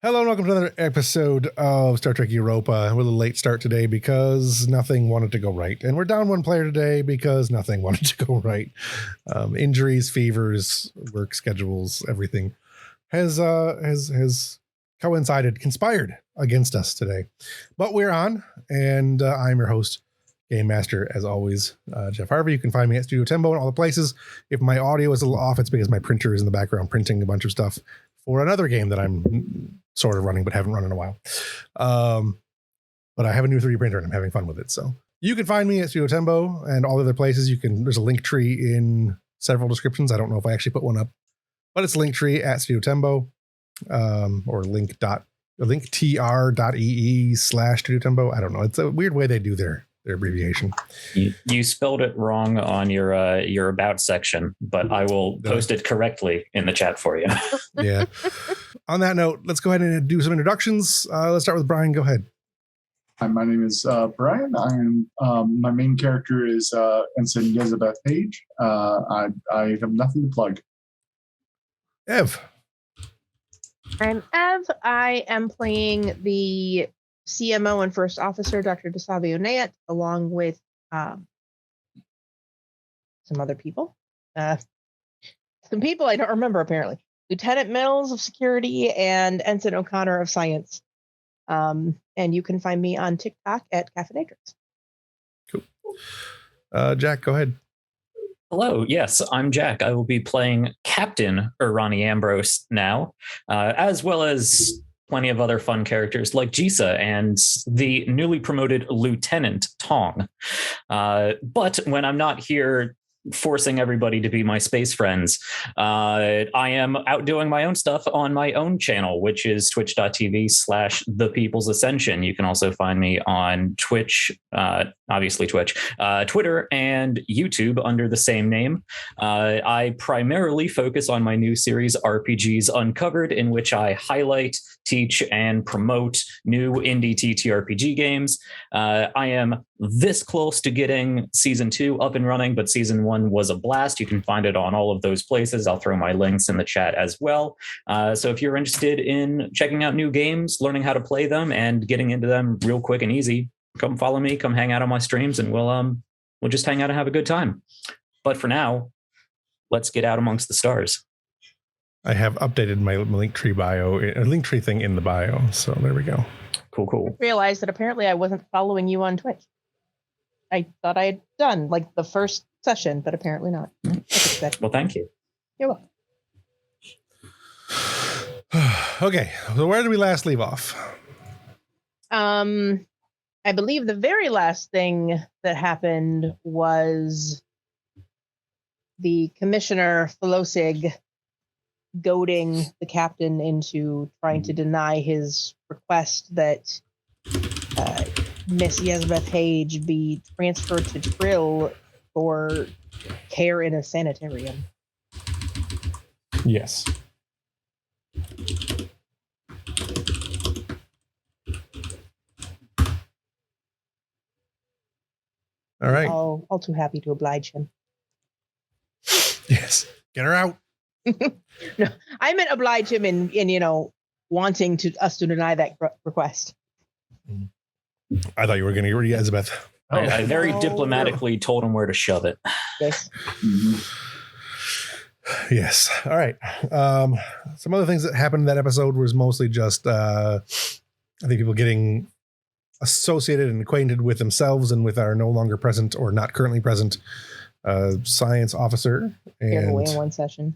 Hello and welcome to another episode of Star Trek Europa. We're a little late start today because nothing wanted to go right. And we're down one player today because nothing wanted to go right. Injuries, fevers, work schedules, everything has conspired against us today. But we're on, and I'm your host, Game Master, as always, Jeff Harvey. You can find me at Studio Tembo in all the places. If my audio is a little off, it's because my printer is in the background printing a bunch of stuff for another game that I'm sort of running, but haven't run in a while. But I have a new 3D printer and I'm having fun with it. So you can find me at Studio Tembo and all other places. There's a link tree in several descriptions. I don't know if I actually put one up, but it's Linktree at Studio Tembo, or linktr.ee/Studio Tembo. I don't know. It's a weird way they do their abbreviation. You spelled it wrong on your about section, but I will post it correctly in the chat for you. Yeah. On that note, let's go ahead and do some introductions. Let's start with Brian. Go ahead. Hi, my name is Brian. I am my main character is Ensign Elizabeth Page. I have nothing to plug. Ev. I'm Ev. I am playing the CMO and First Officer, Dr. DeSavio Nayat, along with some other people. Some people I don't remember, apparently. Lieutenant Mills of Security and Ensign O'Connor of Science. And you can find me on TikTok at Caffeinatrix. Cool. Jack, go ahead. Hello, yes, I'm Jack. I will be playing Captain Irani Ambrose now, as well as plenty of other fun characters like Jisa and the newly promoted Lieutenant Tong. But when I'm not here forcing everybody to be my space friends, I am out doing my own stuff on my own channel, which is twitch.tv/The People's Ascension. You can also find me on Twitch, obviously Twitch, Twitter, and YouTube under the same name. I primarily focus on my new series, RPGs Uncovered, in which I highlight, teach, and promote new indie TTRPG games. I am this close to getting season 2 up and running, but season 1 was a blast. You can find it on all of those places. I'll throw my links in the chat as well. So if you're interested in checking out new games, learning how to play them, and getting into them real quick and easy, come follow me, come hang out on my streams, and we'll just hang out and have a good time. But for now, let's get out amongst the stars. I have updated my Linktree bio, a Linktree thing in the bio. So there we go. Cool. I realized that apparently I wasn't following you on Twitch. I thought I had done like the first session, but apparently not. Well, thank you. You're welcome. Okay, so where did we last leave off? I believe the very last thing that happened was the Commissioner Felosig goading the captain into trying to deny his request that Miss Elizabeth Page be transferred to Trill for care in a sanitarium. Yes. All right. All too happy to oblige him. Yes. Get her out. No, I meant oblige him in wanting us to deny that request. I thought you were going to get rid of Elizabeth. I very diplomatically told him where to shove it. Yes. Mm-hmm. Yes. All right. Some other things that happened in that episode was mostly just, I think, people getting associated and acquainted with themselves and with our no longer present or not currently present science officer. And away in one session.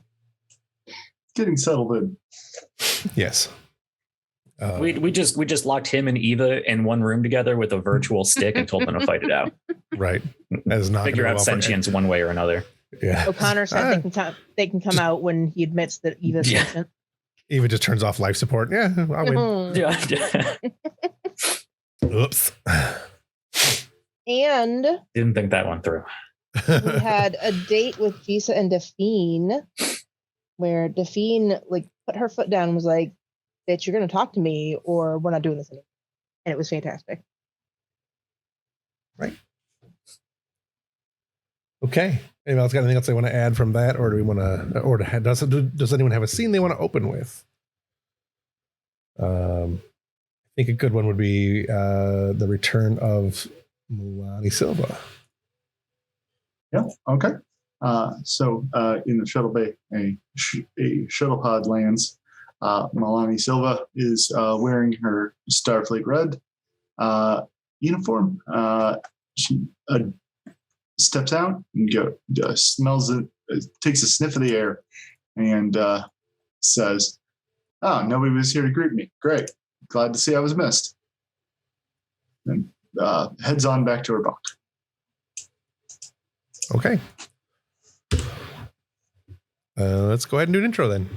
Getting settled in. Yes. We just locked him and Eva in one room together with a virtual stick and told them to fight it out. Right. As not figure out sentience one way or another. Yeah. O'Connor said they can come out when he admits that Eva's sentient. Eva just turns off life support. Yeah, I'll win. Yeah. Oops. And didn't think that one through. We had a date with Jisa and Daphne, where Daphne put her foot down and was like, "Bitch, you're gonna talk to me, or we're not doing this anymore." And it was fantastic. Right. Okay. Anyone else got anything else they want to add from that, or do we want to, or does anyone have a scene they want to open with? I think a good one would be the return of Milani Silva. Yeah. Okay. So in the shuttle bay, a shuttle pod lands. Milani Silva is wearing her Starfleet red uniform. She steps out and smells it, takes a sniff of the air, and says, "Oh, nobody was here to greet me. Great. Glad to see I was missed." And heads on back to her bunk. Okay. Let's go ahead and do an intro then.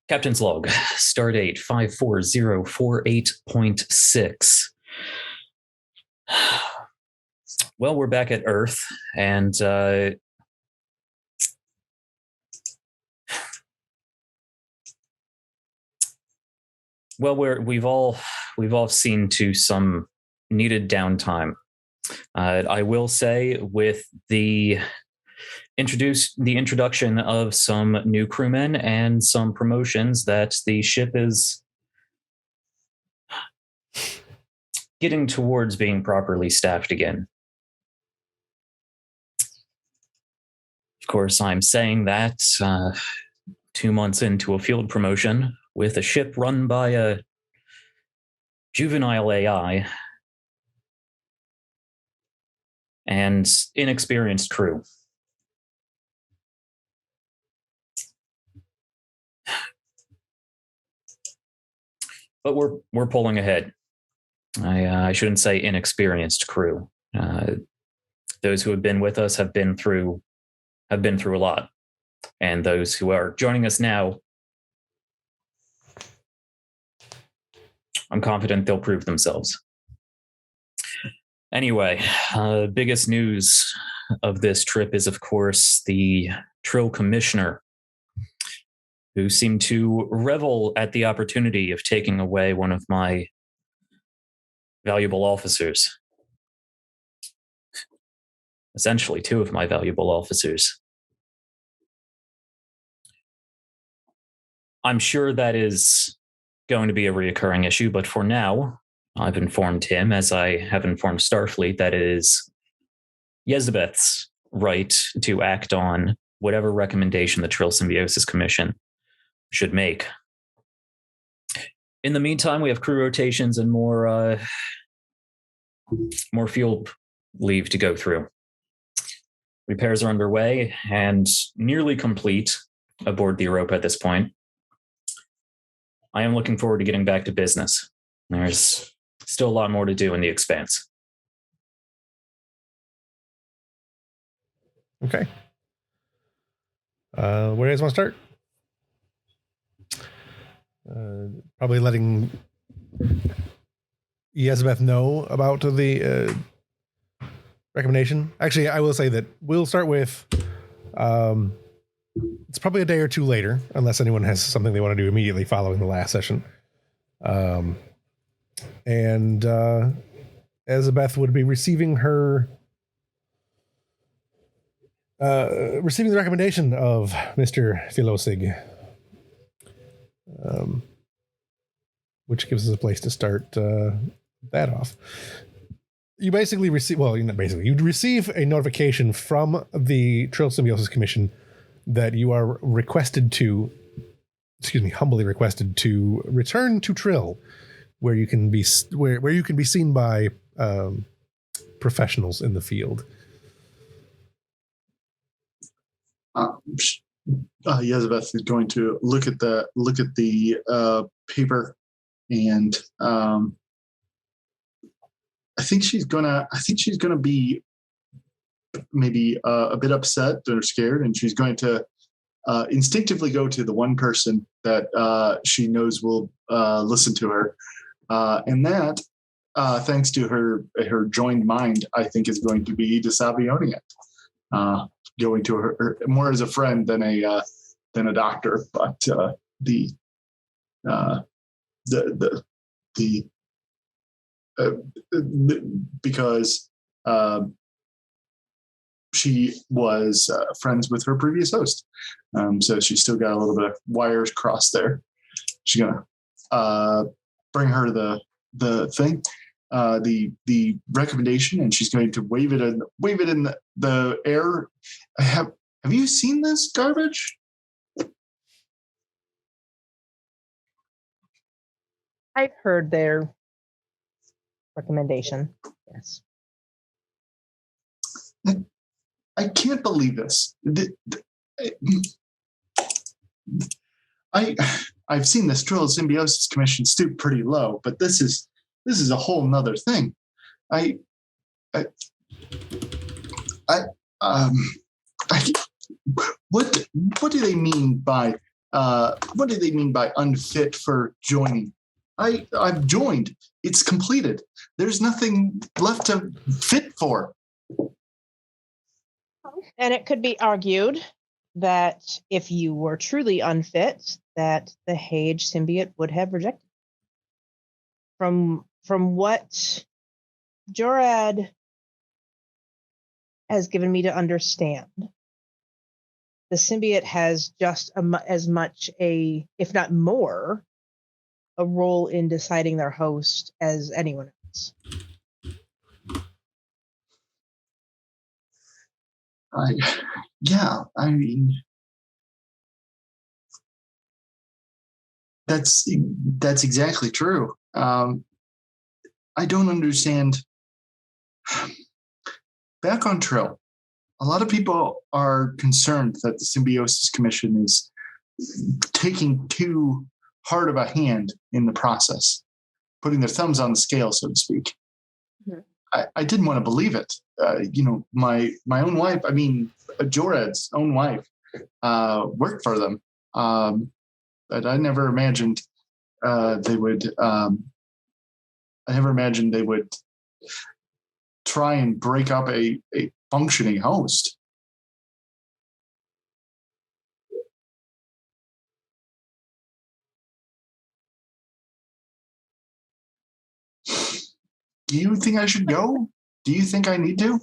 Captain's log, stardate 54048.6. Well, we're back at Earth, and well, we've all seen to some needed downtime. I will say, with the introduction of some new crewmen and some promotions, that the ship is getting towards being properly staffed again. Of course, I'm saying that 2 months into a field promotion with a ship run by a juvenile AI and inexperienced crew. But we're pulling ahead. I shouldn't say inexperienced crew. Those who have been with us have been through a lot, and those who are joining us now, I'm confident they'll prove themselves. Anyway, biggest news of this trip is, of course, the Trill Commissioner, who seemed to revel at the opportunity of taking away one of my valuable officers. Essentially, two of my valuable officers. I'm sure that is going to be a reoccurring issue, but for now, I've informed him, as I have informed Starfleet, that it is Yezebeth's right to act on whatever recommendation the Trill Symbiosis Commission should make. In the meantime, we have crew rotations and more fuel leave to go through. Repairs are underway and nearly complete aboard the Europa at this point. I am looking forward to getting back to business. There's still a lot more to do in the Expanse. Okay. Where do you guys want to start? Probably letting Yezebeth know about the recommendation. Actually, I will say that we'll start with it's probably a day or two later, unless anyone has something they want to do immediately following the last session. And Yezebeth would be receiving the recommendation of Mr. Philosig, which gives us a place to start that off. You basically you'd receive a notification from the Trill Symbiosis Commission that you are humbly requested to return to Trill where you can be where you can be seen by professionals in the field. Yezebeth is going to look at the paper, and I think she's gonna be maybe a bit upset or scared, and she's going to instinctively go to the one person that she knows will listen to her, and that, thanks to her joined mind, I think is going to be DeSavionia, going to her more as a friend than a doctor, but because she was friends with her previous host, so she's still got a little bit of wires crossed there. She's gonna bring her the thing, the recommendation, and she's going to wave it in the air. Have you seen this garbage? I've heard their recommendation. Yes. I can't believe this. I've seen the Trill Symbiosis Commission stoop pretty low, but this is a whole nother thing. What do they mean by unfit for joining? I've joined. It's completed. There's nothing left to fit for. And it could be argued that if you were truly unfit, that the Hage symbiote would have rejected. From what Jorad has given me to understand, the symbiote has just as much if not more, a role in deciding their host as anyone else. I mean, that's exactly true. I don't understand. Back on Trill, a lot of people are concerned that the Symbiosis Commission is taking too hard of a hand in the process, putting their thumbs on the scale, so to speak. Mm-hmm. I didn't want to believe it. My own wife, Jorad's own wife, worked for them. But I never imagined they would. I never imagined they would try and break up a functioning host. Do you think I should go? Do you think I need to?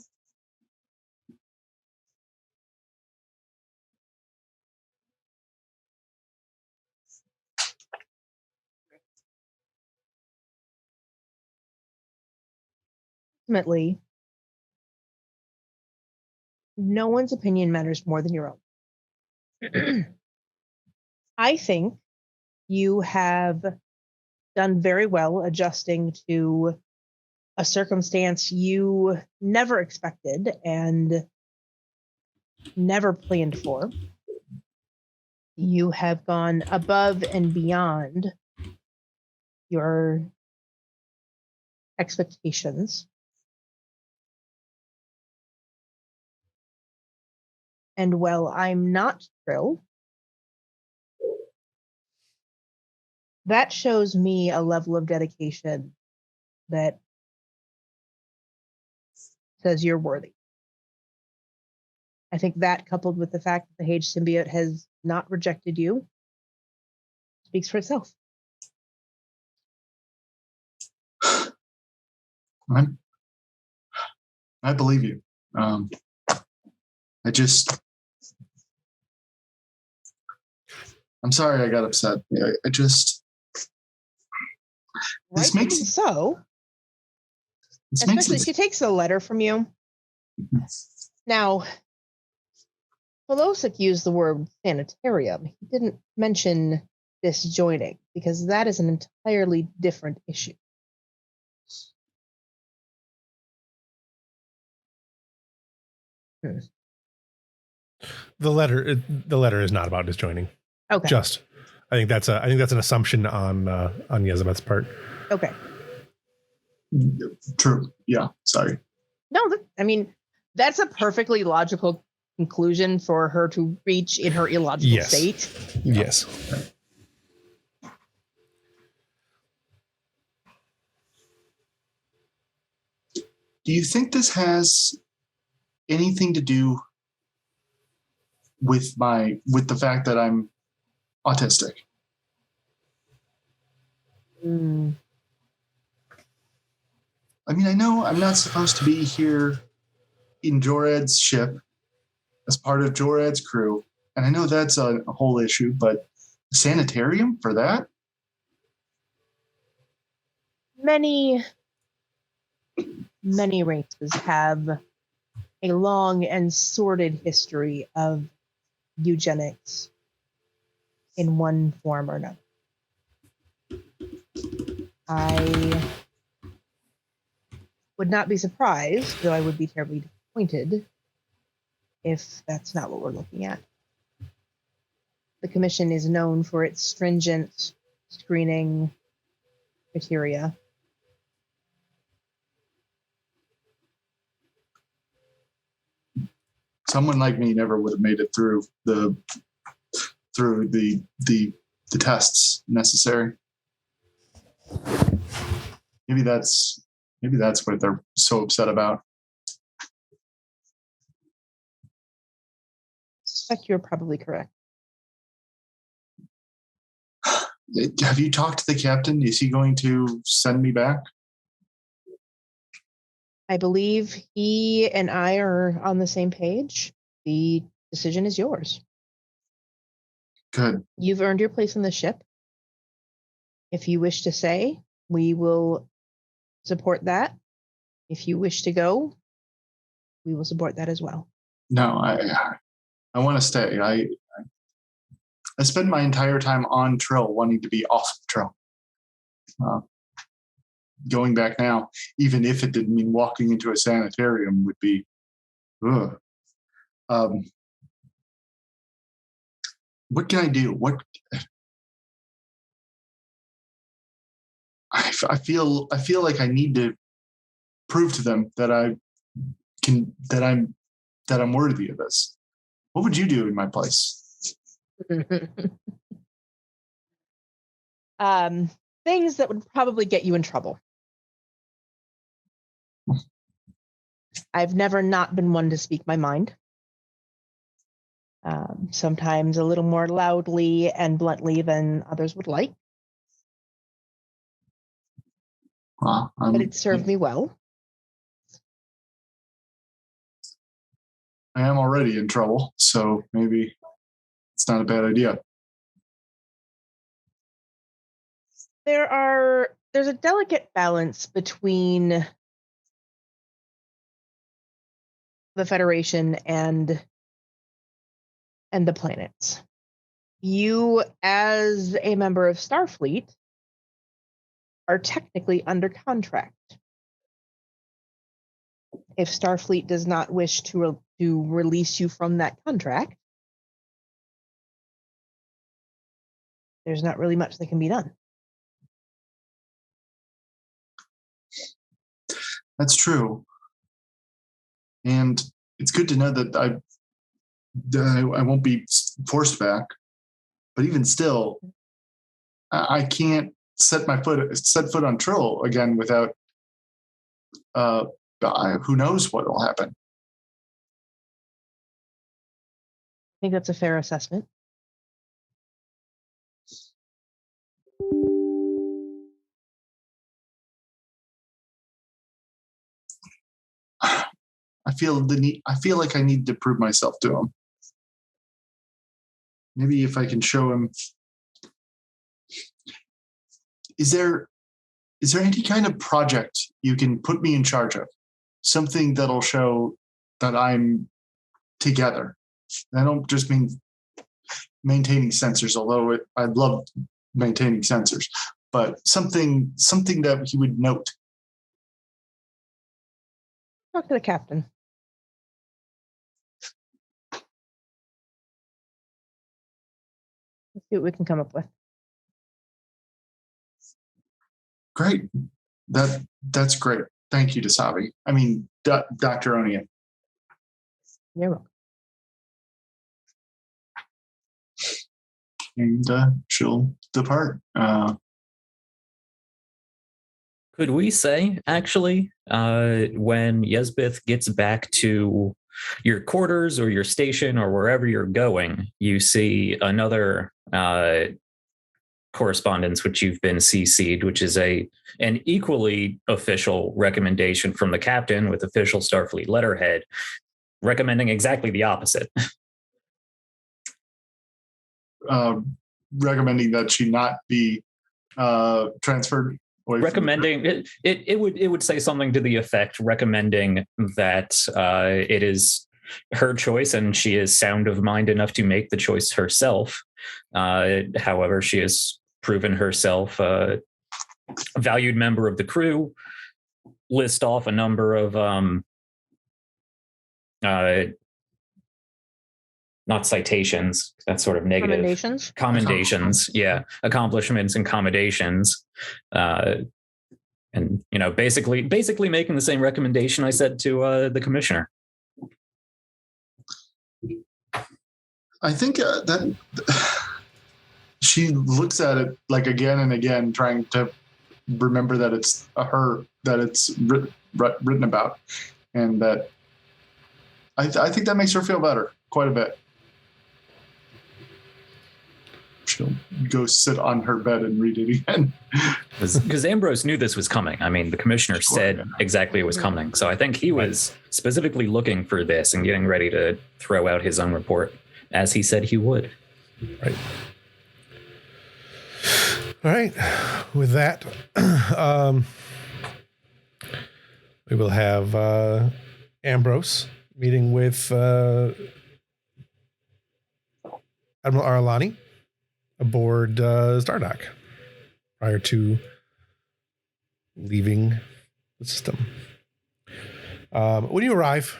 Ultimately, no one's opinion matters more than your own. I think you have done very well adjusting to a circumstance you never expected and never planned for. You have gone above and beyond your expectations. And while I'm not thrilled, that shows me a level of dedication that says you're worthy. I think that, coupled with the fact that the Hage symbiote has not rejected you, speaks for itself. I believe you. I'm sorry I got upset. This makes so. Especially if she takes a letter from you. Mm-hmm. Now, Pelosic used the word sanitarium. He didn't mention disjoining, because that is an entirely different issue. The letter is not about disjoining. Okay. I think that's an assumption on Yezebeth's part. Okay. True. Yeah. Sorry. No, that's a perfectly logical conclusion for her to reach in her illogical state. Yes. Do you think this has anything to do with the fact that I'm autistic? I mean, I know I'm not supposed to be here in Jorad's ship as part of Jorad's crew, and I know that's a whole issue, but sanitarium for that? Many races have a long and sordid history of eugenics in one form or another. I would not be surprised, though I would be terribly disappointed if that's not what we're looking at. The Commission is known for its stringent screening criteria. Someone like me never would have made it through the tests necessary. Maybe that's what they're so upset about. I suspect you're probably correct. Have you talked to the captain? Is he going to send me back? I believe he and I are on the same page. The decision is yours. Good. You've earned your place on the ship. If you wish to stay, we will support that. If you wish to go, we will support that as well. No, I want to stay. I spend my entire time on Trill wanting to be off of Trill. Going back now, even if it didn't mean walking into a sanitarium, would be ugh. What can I do? I feel like I need to prove to them that I'm worthy of this. What would you do in my place? Things that would probably get you in trouble. I've never not been one to speak my mind. Sometimes a little more loudly and bluntly than others would like. But it served me well. I am already in trouble, so maybe it's not a bad idea. There's a delicate balance between the Federation and the planets. You, as a member of Starfleet, are technically under contract. If Starfleet does not wish to release you from that contract, there's not really much that can be done. That's true. And it's good to know that I won't be forced back. But even still, I can't set foot on Trill again without who knows what will happen. I think that's a fair assessment. I feel like I need to prove myself to him. Maybe if I can show him. Is there any kind of project you can put me in charge of? Something that'll show that I'm together. I don't just mean maintaining sensors, although I'd love maintaining sensors, but something that he would note. Talk to the captain. Let's see what we can come up with. Great. That's great. Thank you, Dasabi. I mean, Dr. Onion. You're welcome. And she'll depart. Could we say, actually, when Yesbeth gets back to your quarters or your station or wherever you're going, you see another correspondence which you've been CC'd, which is an equally official recommendation from the captain with official Starfleet letterhead, recommending exactly the opposite. Recommending that she not be transferred away. Recommending it would say something to the effect recommending that it is her choice and she is sound of mind enough to make the choice herself. However, she has proven herself a valued member of the crew. List off a number of not citations, that's sort of negative. Commendations, yeah. Accomplishments and commendations. And, you know, basically making the same recommendation I said to the commissioner. I think that she looks at it like again and again, trying to remember that it's her, that it's written about. And that I think that makes her feel better quite a bit. She'll go sit on her bed and read it again. Because Ambrose knew this was coming. I mean, the commissioner said exactly it was coming. So I think he was specifically looking for this and getting ready to throw out his own report, as he said he would. Right. All right. With that, we will have Ambrose meeting with Admiral Arlani aboard Stardock prior to leaving the system. When you arrive,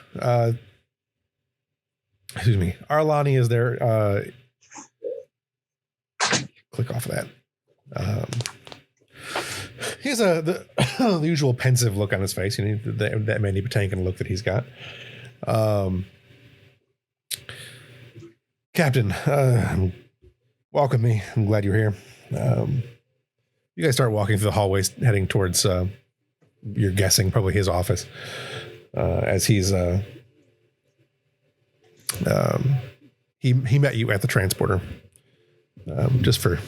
Arlani is there. Click off of that. He has the usual pensive look on his face. You know, that Mandy Patinkin look that he's got. Captain, welcome me. I'm glad you're here. You guys start walking through the hallways, heading towards, you're guessing, probably his office. As he's, he met you at the transporter. Just for,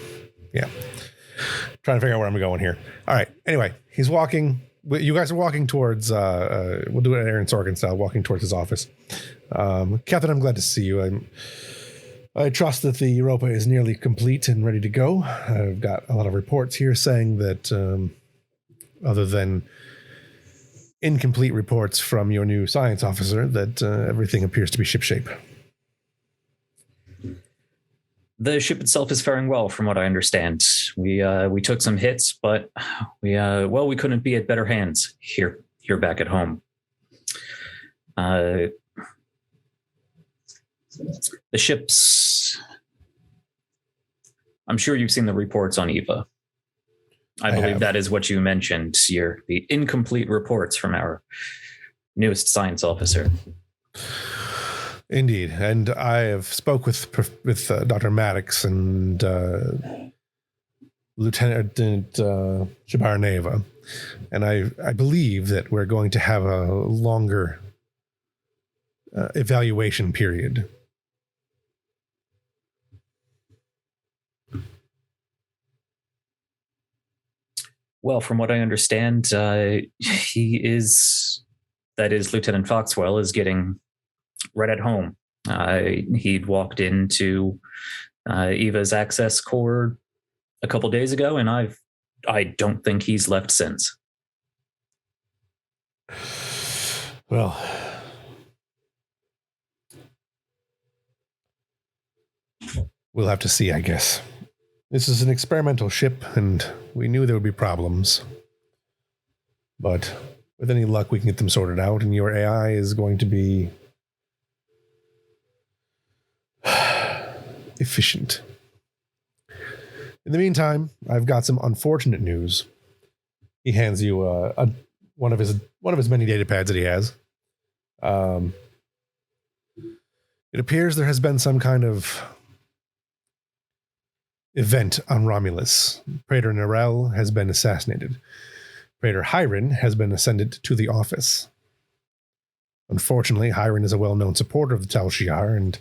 trying to figure out where I'm going here. All right. Anyway, he's walking. You guys are walking towards, we'll do it Aaron Sorkin style, walking towards his office. Captain, I'm glad to see you. I trust that the Europa is nearly complete and ready to go. I've got a lot of reports here saying that other than incomplete reports from your new science officer, that everything appears to be shipshape. The ship itself is faring well, from what I understand. We took some hits, but we couldn't be at better hands here back at home. The ships, I'm sure you've seen the reports on Eva. I believe that is what you mentioned, the incomplete reports from our newest science officer. Indeed, and I have spoke with Dr. Maddox and Lieutenant Jabbar Neva, and I believe that we're going to have a longer evaluation period. Well, from what I understand, Lieutenant Foxwell is getting right at home. He'd walked into Eva's access core a couple days ago, and I don't think he's left since. Well, We'll have to see, I guess. This is an experimental ship, and we knew there would be problems. But with any luck, we can get them sorted out, and your AI is going to be efficient. In the meantime, I've got some unfortunate news. He hands you one of his many data pads that he has. It appears there has been some kind of event on Romulus. Praetor Narell has been assassinated. Praetor Hiren has been ascended to the office. Unfortunately, Hiren is a well-known supporter of the Tal Shiar and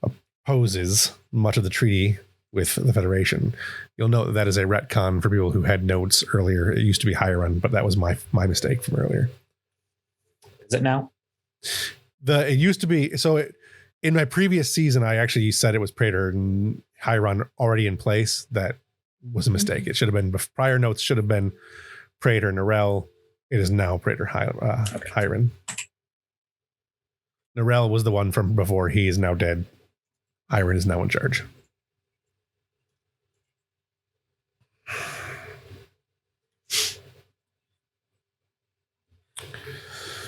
opposes much of the treaty with the Federation. You'll note that is a retcon for people who had notes earlier. It used to be Hiren, but that was my mistake from earlier. Is it now? It used to be, in my previous season, I actually said it was Praetor and Hiren already in place. That was a mistake. It should have been, prior notes should have been Praetor Narell. It is now Praetor Hiren. Narell was the one from before. He is now dead. Hiren is now in charge.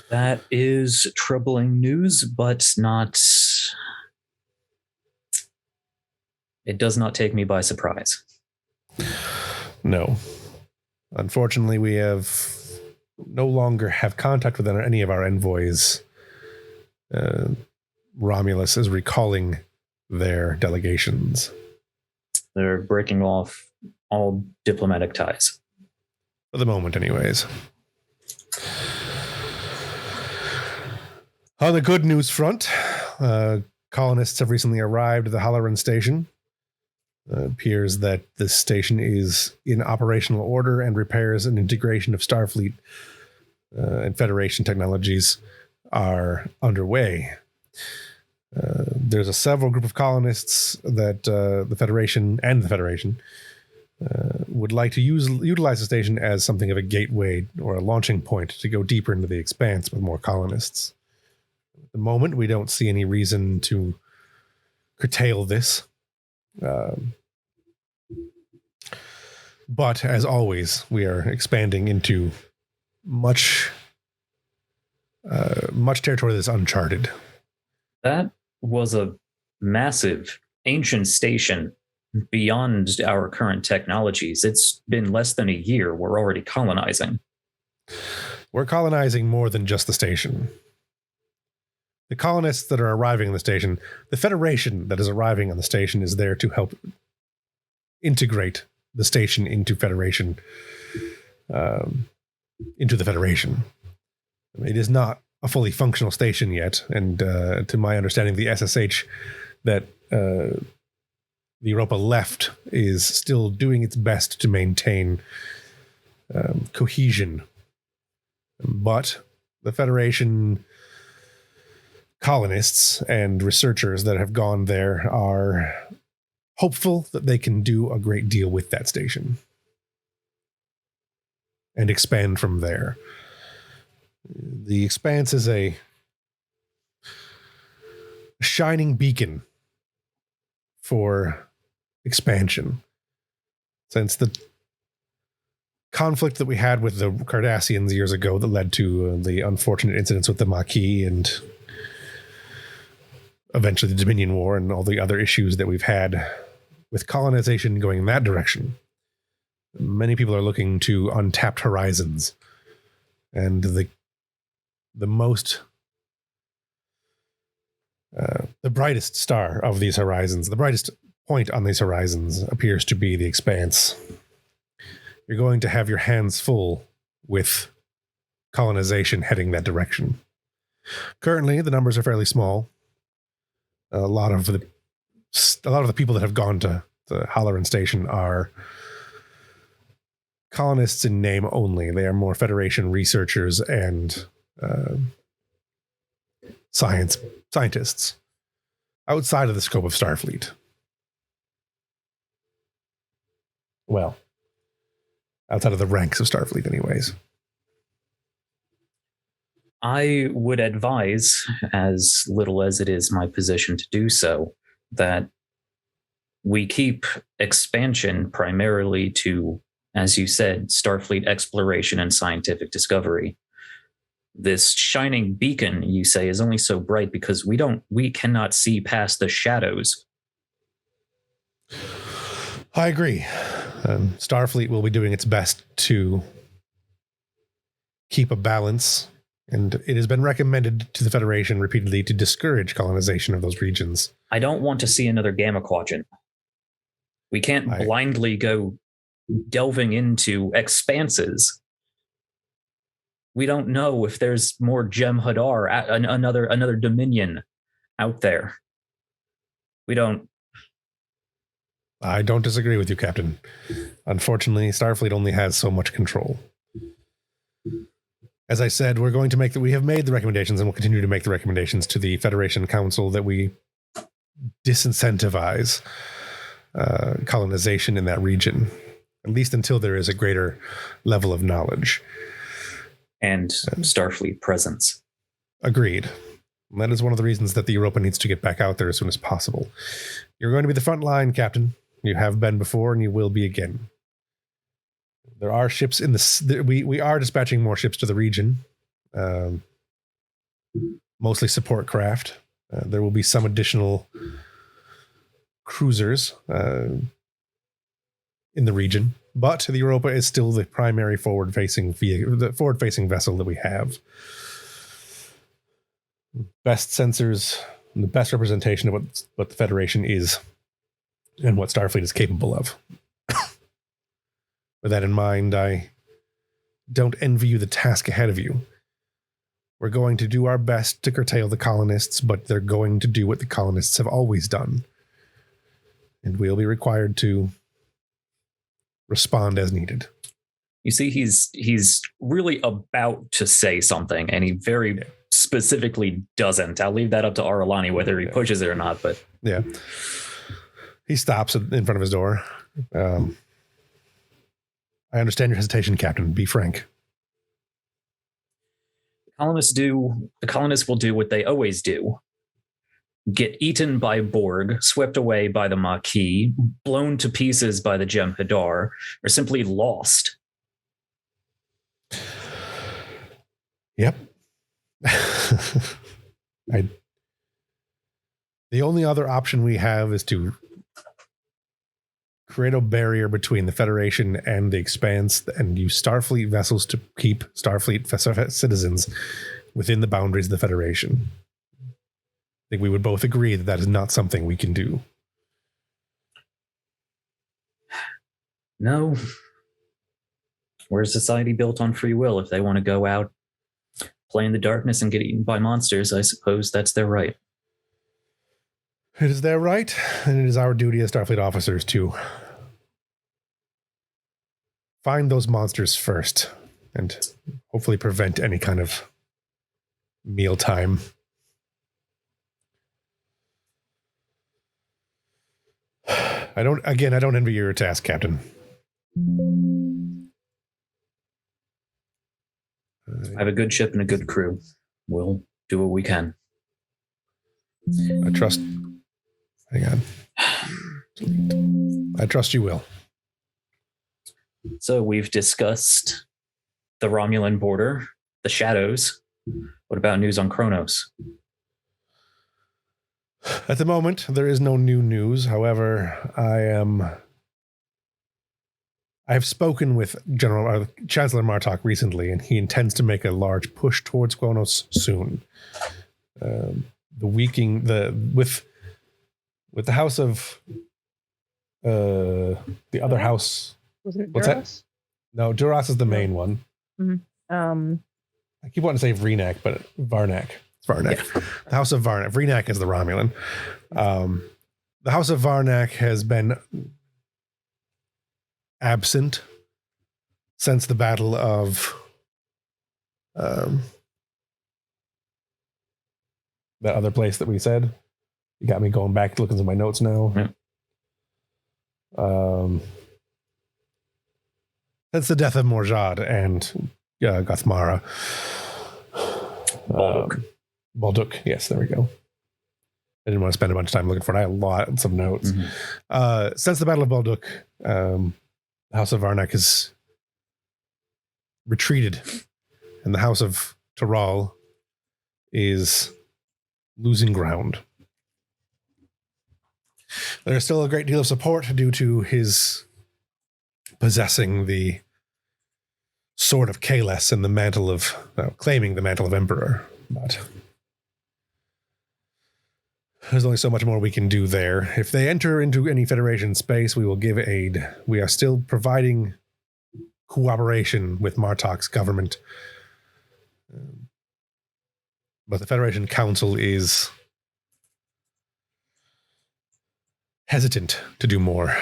That is troubling news, but not. It does not take me by surprise. No. Unfortunately, we no longer have contact with any of our envoys. Romulus is recalling their delegations. They're breaking off all diplomatic ties. For the moment, anyways. On the good news front, colonists have recently arrived at the Halloran Station. Appears that this station is in operational order, and repairs and integration of Starfleet and Federation technologies are underway. There's a several group of colonists that the Federation would like to utilize the station as something of a gateway or a launching point to go deeper into the expanse with more colonists. At the moment, we don't see any reason to curtail this. But as always, we are expanding into much territory that's uncharted. That was a massive ancient station beyond our current technologies. It's been less than a year. We're already colonizing. We're colonizing more than just the station. The colonists that are arriving on the station, the Federation that is arriving on the station is there to help integrate the station into Federation, into the Federation. It is not a fully functional station yet, and to my understanding, the SSH that the Europa left is still doing its best to maintain cohesion. But the Federation colonists and researchers that have gone there are hopeful that they can do a great deal with that station and expand from there. The Expanse is a shining beacon for expansion. Since the conflict that we had with the Cardassians years ago that led to the unfortunate incidents with the Maquis and eventually the Dominion War and all the other issues that we've had with colonization going in that direction, many people are looking to untapped horizons. And the brightest star of these horizons, the brightest point on these horizons appears to be the Expanse. You're going to have your hands full with colonization heading that direction. Currently, the numbers are fairly small. A lot of the people that have gone to the Halloran Station are colonists in name only. They are more Federation researchers and scientists outside of the scope of Starfleet. Well, outside of the ranks of Starfleet, anyways. I would advise, as little as it is my position to do so, that we keep expansion primarily to, as you said, Starfleet exploration and scientific discovery. This shining beacon, you say, is only so bright because we cannot see past the shadows. I agree. Starfleet will be doing its best to keep a balance, and it has been recommended to the Federation repeatedly to discourage colonization of those regions. I don't want to see another Gamma Quadrant. We can't blindly go delving into expanses. We don't know if there's more Jem'Hadar, another Dominion out there. I don't disagree with you, Captain. Unfortunately, Starfleet only has so much control. As I said, we have made the recommendations and we'll continue to make the recommendations to the Federation Council that we disincentivize colonization in that region, at least until there is a greater level of knowledge. And Starfleet presence. Agreed. And that is one of the reasons that the Europa needs to get back out there as soon as possible. You're going to be the front line, Captain. You have been before and you will be again. There are ships in we are dispatching more ships to the region, mostly support craft. There will be some additional cruisers in the region, but the Europa is still the primary forward-facing vessel that we have. Best sensors, and the best representation of what the Federation is and what Starfleet is capable of. With that in mind, I don't envy you the task ahead of you. We're going to do our best to curtail the colonists, but they're going to do what the colonists have always done. And we'll be required to respond as needed. You see, he's really about to say something, and he very specifically doesn't. I'll leave that up to Aralani whether he pushes it or not. But yeah, he stops in front of his door. I understand your hesitation, Captain. Be frank. The colonists will do what they always do. Get eaten by Borg, swept away by the Maquis, blown to pieces by the Jem'Hadar, or simply lost. Yep. The only other option we have is to create a barrier between the Federation and the Expanse and use Starfleet vessels to keep Starfleet citizens within the boundaries of the Federation. I think we would both agree that is not something we can do. No. We're a society built on free will. If they want to go out, play in the darkness and get eaten by monsters, I suppose that's their right. It is their right, and it is our duty as Starfleet officers to find those monsters first and hopefully prevent any kind of mealtime. I don't envy your task, Captain. I have a good ship and a good crew. We'll do what we can. I trust. Hang on. I trust you will. So we've discussed the Romulan border, the shadows. What about news on Kronos? At the moment, there is no new news. However, I have spoken with Chancellor Martok recently, and he intends to make a large push towards Kronos soon. With the house of the other house. Wasn't it What's Duras? that? No, Duras is the main one. Mm-hmm. I keep wanting to say Vreenak, but Varnak. It's Varnak. Yeah. The House of Varnak. Vreenak is the Romulan. The House of Varnak has been absent since the battle of that other place that we said. You got me going back looking at my notes now. Yeah. That's the death of Morjad and Gothmara. Balduk. Balduk, yes, there we go. I didn't want to spend a bunch of time looking for it. I had a lot, some notes. Since the Battle of Balduk, the House of Varnak has retreated, and the House of Taral is losing ground. There's still a great deal of support due to his possessing the sword of Kalis and the mantle of, claiming the mantle of Emperor. But there's only so much more we can do there. If they enter into any Federation space, we will give aid. We are still providing cooperation with Martok's government. But the Federation Council is hesitant to do more.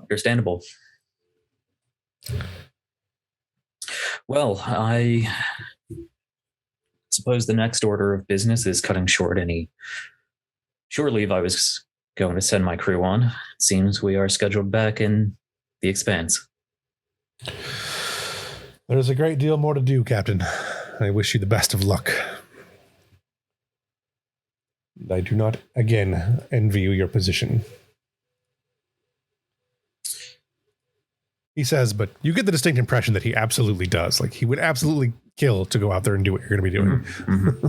Understandable. Well, I suppose the next order of business is cutting short any shore leave I was going to send my crew on. It seems we are scheduled back in the Expanse. There's a great deal more to do, Captain. I wish you the best of luck. I do not, again, envy you your position. He says, but you get the distinct impression that he absolutely does. Like, he would absolutely kill to go out there and do what you're going to be doing. Mm-hmm.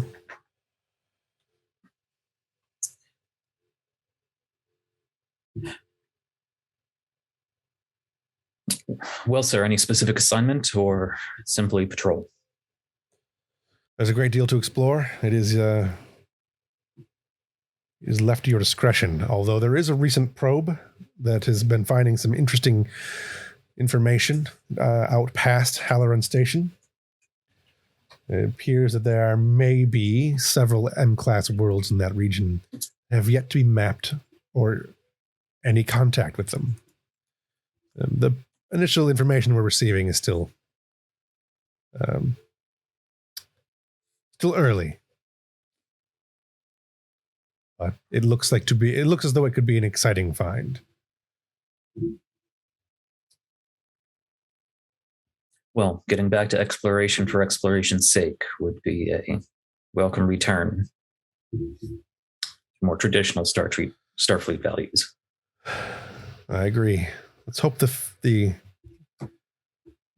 Well, sir, any specific assignment or simply patrol? There's a great deal to explore. It is left to your discretion, although there is a recent probe that has been finding some interesting information out past Halloran Station. It appears that there are maybe several M-class worlds in that region that have yet to be mapped or any contact with them. The initial information we're receiving is still early. But it looks as though it could be an exciting find. Well, getting back to exploration for exploration's sake would be a welcome return to more traditional Starfleet values. I agree. Let's hope that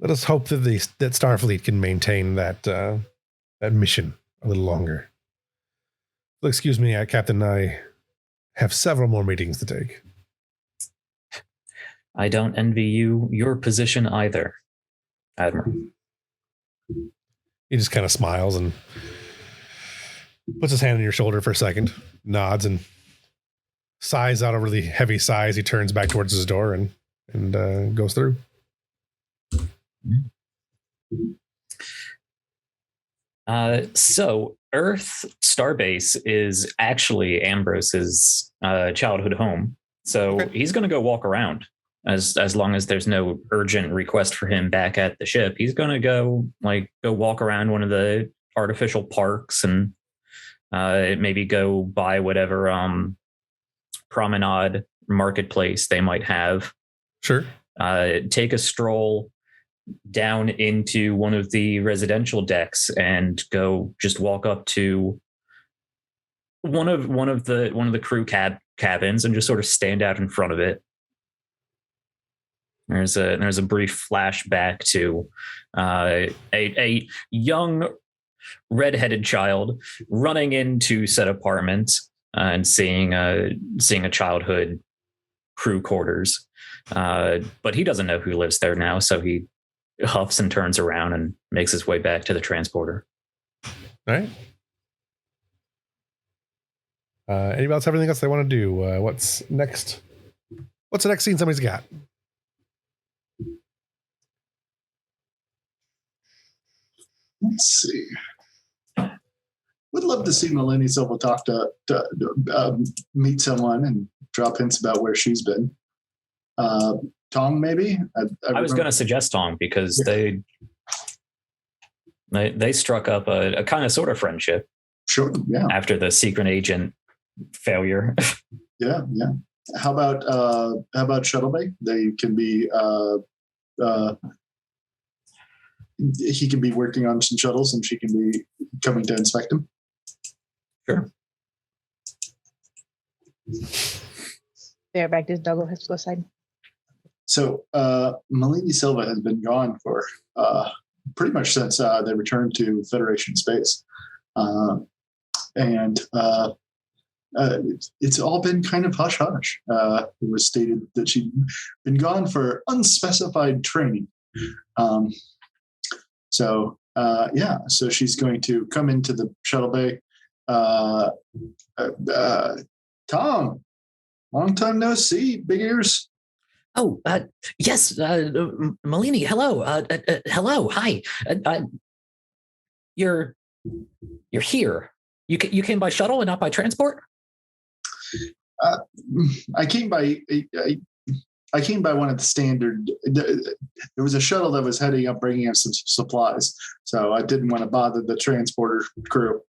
Starfleet can maintain that mission a little longer. Well, excuse me, Captain. I have several more meetings to take. I don't envy you your position either, Admiral. He just kind of smiles and puts his hand on your shoulder for a second, nods, and sighs out a really heavy sigh as he turns back towards his door and goes through. So Earth Starbase is actually Ambrose's childhood home. So he's going to go walk around as long as there's no urgent request for him back at the ship. He's going to go walk around one of the artificial parks and maybe go by whatever promenade marketplace they might have. Sure. Take a stroll down into one of the residential decks and go just walk up to one of the crew cabins and just sort of stand out in front of it. There's a brief flashback to a young redheaded child running into said apartment and seeing a childhood crew quarters. But he doesn't know who lives there now, so he huffs and turns around and makes his way back to the transporter. All right. Anybody else have anything else they want to do? What's next? What's the next scene somebody's got? Let's see. Would love to see Melanie Silva talk to meet someone and drop hints about where she's been. Tong, maybe? I was going to suggest Tong because they struck up a kind of sort of friendship. Sure, yeah. After the secret agent failure. Yeah. How about Shuttle Bay? They can be he can be working on some shuttles and she can be coming to inspect them. Sure. Back to Dougal has to go aside. So Malini Silva has been gone for pretty much since they returned to Federation space. And it's all been kind of hush-hush. It was stated that she'd been gone for unspecified training. So she's going to come into the shuttle bay. Tom, long time no see, big ears. Oh, yes, Malini, hello. Hello, hi. You're here. You came by shuttle and not by transport? I came by one of the standard. There was a shuttle that was heading up, bringing up some supplies, so I didn't want to bother the transporter crew.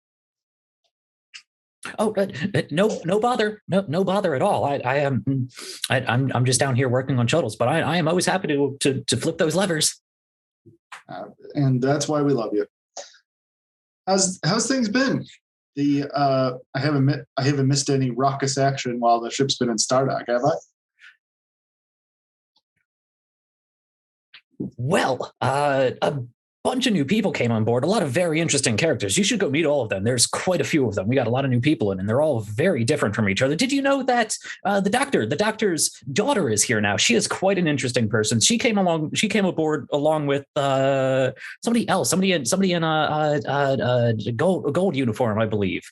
Oh, no bother, no bother at all. I'm just down here working on shuttles, but I am always happy to flip those levers. And that's why we love you. How's things been? I haven't missed any raucous action while the ship's been in Stardock, have I? Well, a bunch of new people came on board, a lot of very interesting characters. You should go meet all of them. There's quite a few of them. We got a lot of new people in, and they're all very different from each other. Did you know that the doctor's daughter is here now? She is quite an interesting person. She came aboard along with somebody else, somebody in a gold uniform, I believe.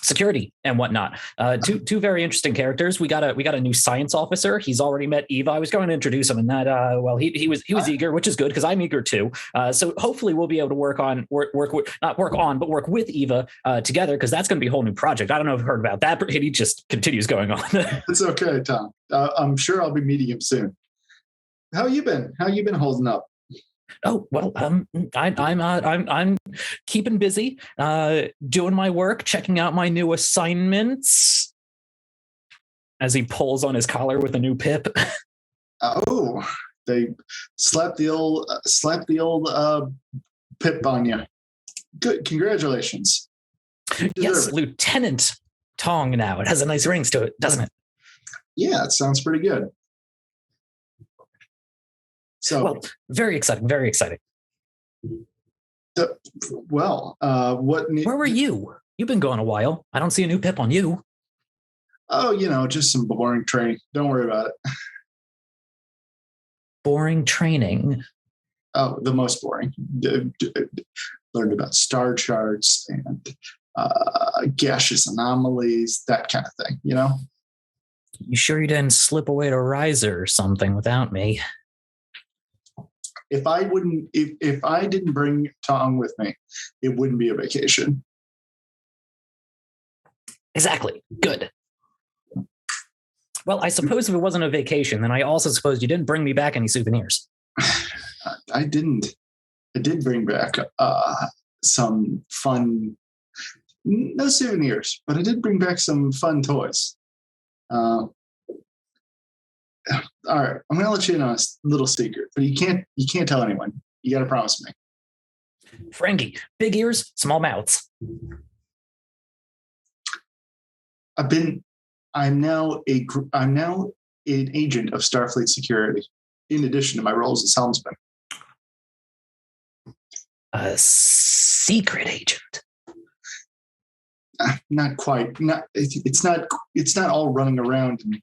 Security and whatnot. Two very interesting characters. We got a new science officer. He's already met Eva. I was going to introduce him, and that he was eager, which is good because I'm eager too. So hopefully we'll be able to work with Eva together, because that's going to be a whole new project. I don't know if you've heard about that, but he just continues going on. It's okay, Tom. I'm sure I'll be meeting him soon. How you been? How you been holding up? Oh, well, I'm keeping busy, doing my work, checking out my new assignments, as he pulls on his collar with a new pip. Oh, they slapped the old pip on you. Good, congratulations. Yes, Lieutenant Tong now. It has a nice rings to it, doesn't it? Yeah, it sounds pretty good. So, well, very exciting, very exciting. Where were you? You've been gone a while. I don't see a new pip on you. Oh, just some boring training. Don't worry about it. Boring training? Oh, the most boring. Learned about star charts and gaseous anomalies, that kind of thing, You sure you didn't slip away to Riser or something without me? If I didn't bring Tong with me, it wouldn't be a vacation. Exactly. Good. Well, I suppose if it wasn't a vacation, then I also suppose you didn't bring me back any souvenirs. I didn't. I did bring back some fun, no souvenirs, but I did bring back some fun toys. All right, I'm gonna let you in on a little secret, but you can't tell anyone. You got to promise me. Frankie, big ears, small mouths. I'm now an agent of Starfleet Security, in addition to my roles as helmsman. A secret agent. Not quite. It's not all running around and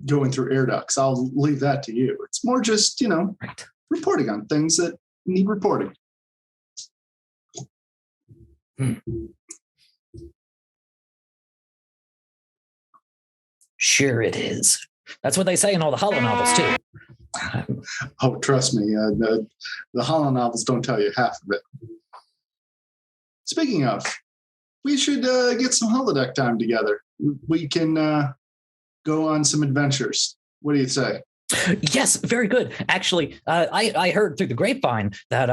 going through air ducts. I'll leave that to you. It's more just, right, reporting on things that need reporting. Sure it is. That's what they say in all the holo novels too. Oh, trust me, the holo novels don't tell you half of it. Speaking of, we should get some holodeck time together. We can go on some adventures. What do you say? Yes, very good. Actually, I heard through the grapevine that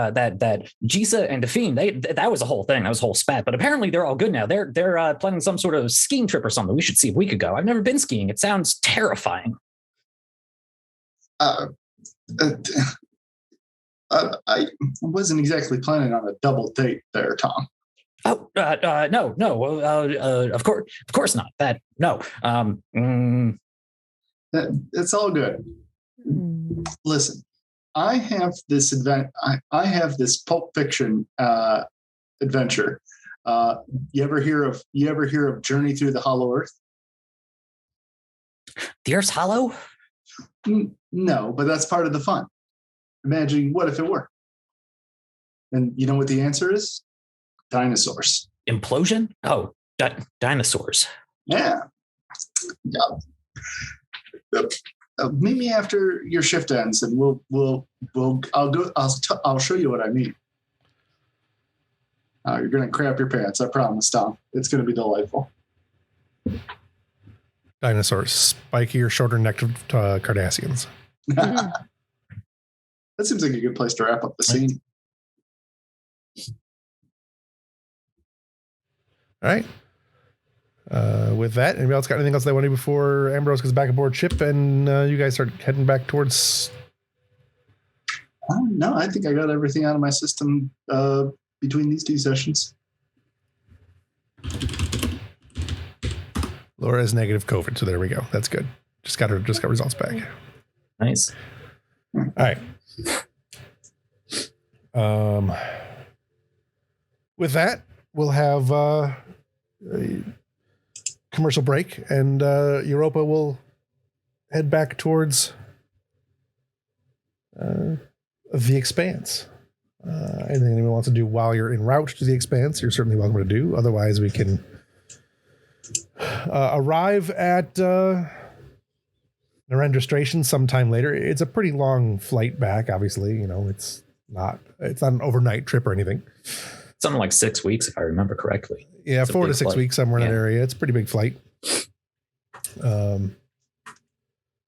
Jisa and Define, that was a whole thing. That was a whole spat. But apparently they're all good now. They're planning some sort of skiing trip or something. We should see if we could go. I've never been skiing. It sounds terrifying. I wasn't exactly planning on a double date there, Tom. Oh, no. Of course not. That no. It's all good. Listen, I have this I have this Pulp Fiction adventure. You ever hear of Journey Through the Hollow Earth? The Earth's hollow? No, but that's part of the fun. Imagine what if it were. And you know what the answer is? Dinosaurs. Implosion? Oh, dinosaurs. Yeah. Meet me after your shift ends, and I'll show you what I mean. You're gonna crap your pants, I promise, Tom. It's gonna be delightful. Dinosaurs, spiky or shorter necked Cardassians. That seems like a good place to wrap up the scene. All right. With that, anybody else got anything else they want to do before Ambrose gets back aboard ship and you guys start heading back towards? No, I think I got everything out of my system between these two sessions. Laura is negative COVID, so there we go. That's good. Just got results back. Nice. All right. With that, we'll have a commercial break, and Europa will head back towards the Expanse. Anything anyone wants to do while you're en route to the Expanse, you're certainly welcome to do. Otherwise, we can arrive at Narendra Station sometime later. It's a pretty long flight back, obviously. You know, it's not an overnight trip or anything. Something like 6 weeks, if I remember correctly. Yeah, It's 4 to 6 flight. weeks somewhere in that area. It's a pretty big flight. So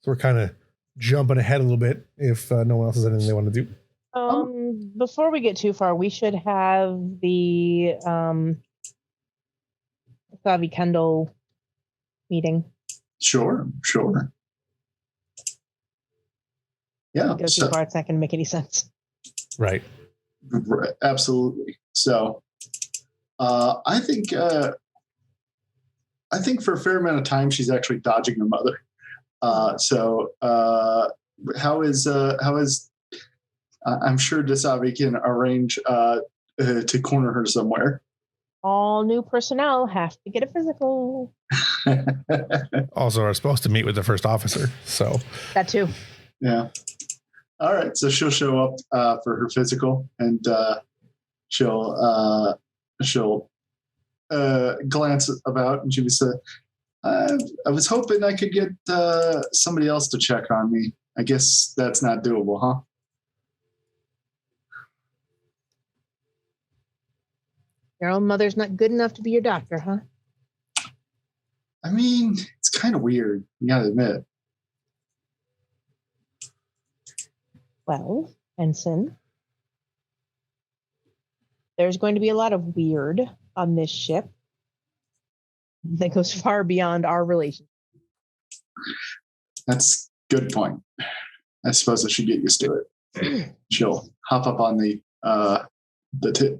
we're kind of jumping ahead a little bit if no one else has anything they want to do. Before we get too far, we should have the Savi Kendall meeting. Sure. Yeah. Go too far, it's not going to make any sense. Right. Absolutely. So I think for a fair amount of time she's actually dodging her mother. So how is I'm sure Dasavi can arrange to corner her somewhere. All new personnel have to get a physical. Also are supposed to meet with the first officer. So That too. Yeah. All right. So she'll show up for her physical, and she'll glance about, and she would say, I was hoping I could get somebody else to check on me. I guess that's not doable, huh? Your own mother's not good enough to be your doctor, huh? I mean, it's kind of weird. You gotta admit. Well, Ensign, there's going to be a lot of weird on this ship that goes far beyond our relationship. That's a good point. I suppose I should get used to it. She'll hop up on the bed,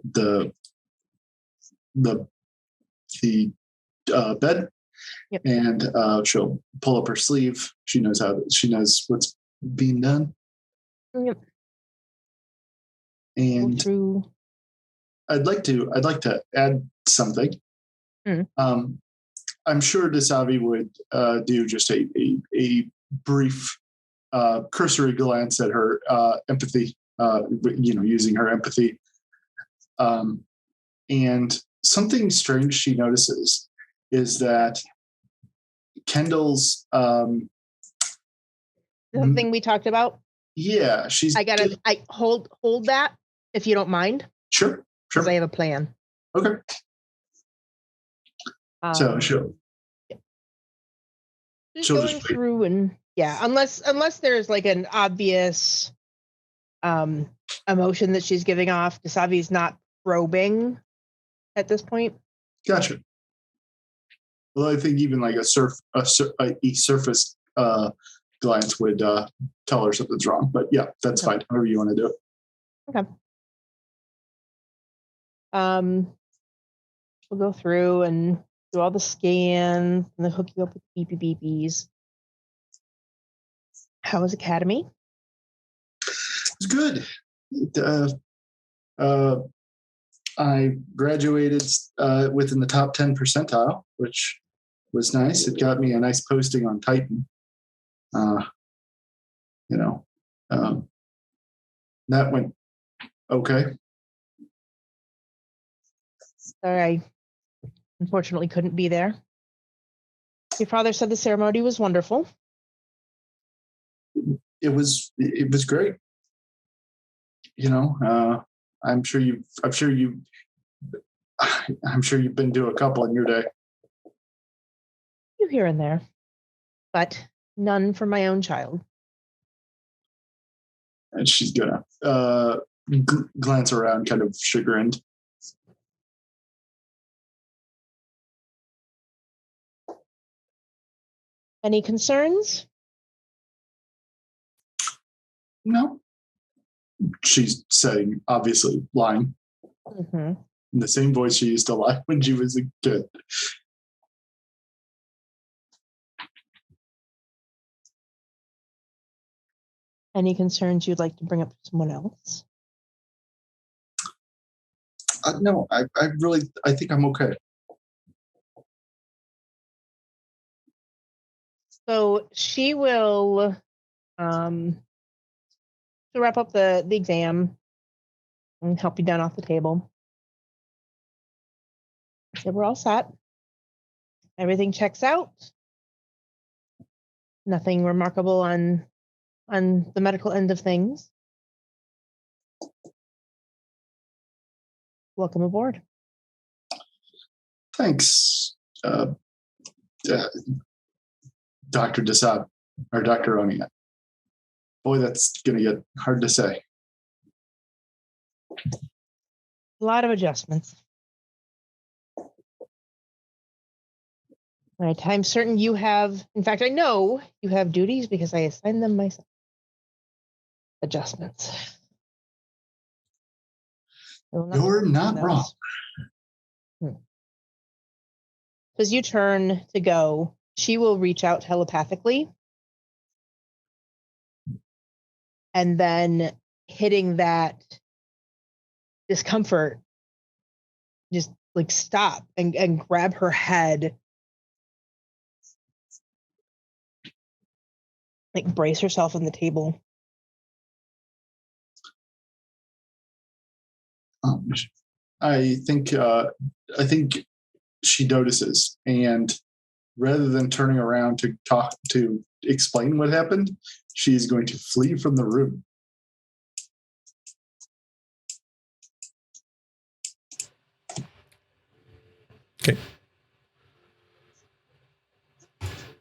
yep. And she'll pull up her sleeve. She knows what's being done. Yep. And True. I'd like to add something. I'm sure Dasavi would do just a brief cursory glance at her empathy, using her empathy. And something strange she notices is that Kendall's The thing we talked about. Yeah, I hold that if you don't mind. Sure. Because I have a plan. Okay. So she'll going through, and unless there's like an obvious emotion that she's giving off, Dasavi's not probing at this point. Gotcha. Well, I think even like a surface glance would tell her something's wrong. But yeah, that's fine. However you want to do it. Okay. We'll go through and do all the scans and then hook you up with beepies. How was Academy? It's good. I graduated within the top 10 percentile, which was nice. It got me a nice posting on Titan. That went okay. I unfortunately couldn't be there. Your father said the ceremony was wonderful. It was great. I'm sure you've been to a couple in your day. You here and there, but none for my own child. And she's gonna glance around, kind of chagrined. Any concerns? No. She's saying, obviously, lying. Mm-hmm. In the same voice she used to lie when she was a kid. Any concerns you'd like to bring up to someone else? No, I think I'm okay. So she will to wrap up the exam and help you down off the table. So we're all set. Everything checks out. Nothing remarkable on the medical end of things. Welcome aboard. Thanks, Dr. Desab, or Dr. Oniat. Boy, that's going to get hard to say. A lot of adjustments. All right, I'm certain you have, in fact, I know you have duties because I assigned them myself. Adjustments. You're not wrong. As you turn to go, she will reach out telepathically. And then hitting that discomfort, just like stop and grab her head. Like brace herself on the table. I think she notices, and rather than turning around to explain what happened, she is going to flee from the room. Okay.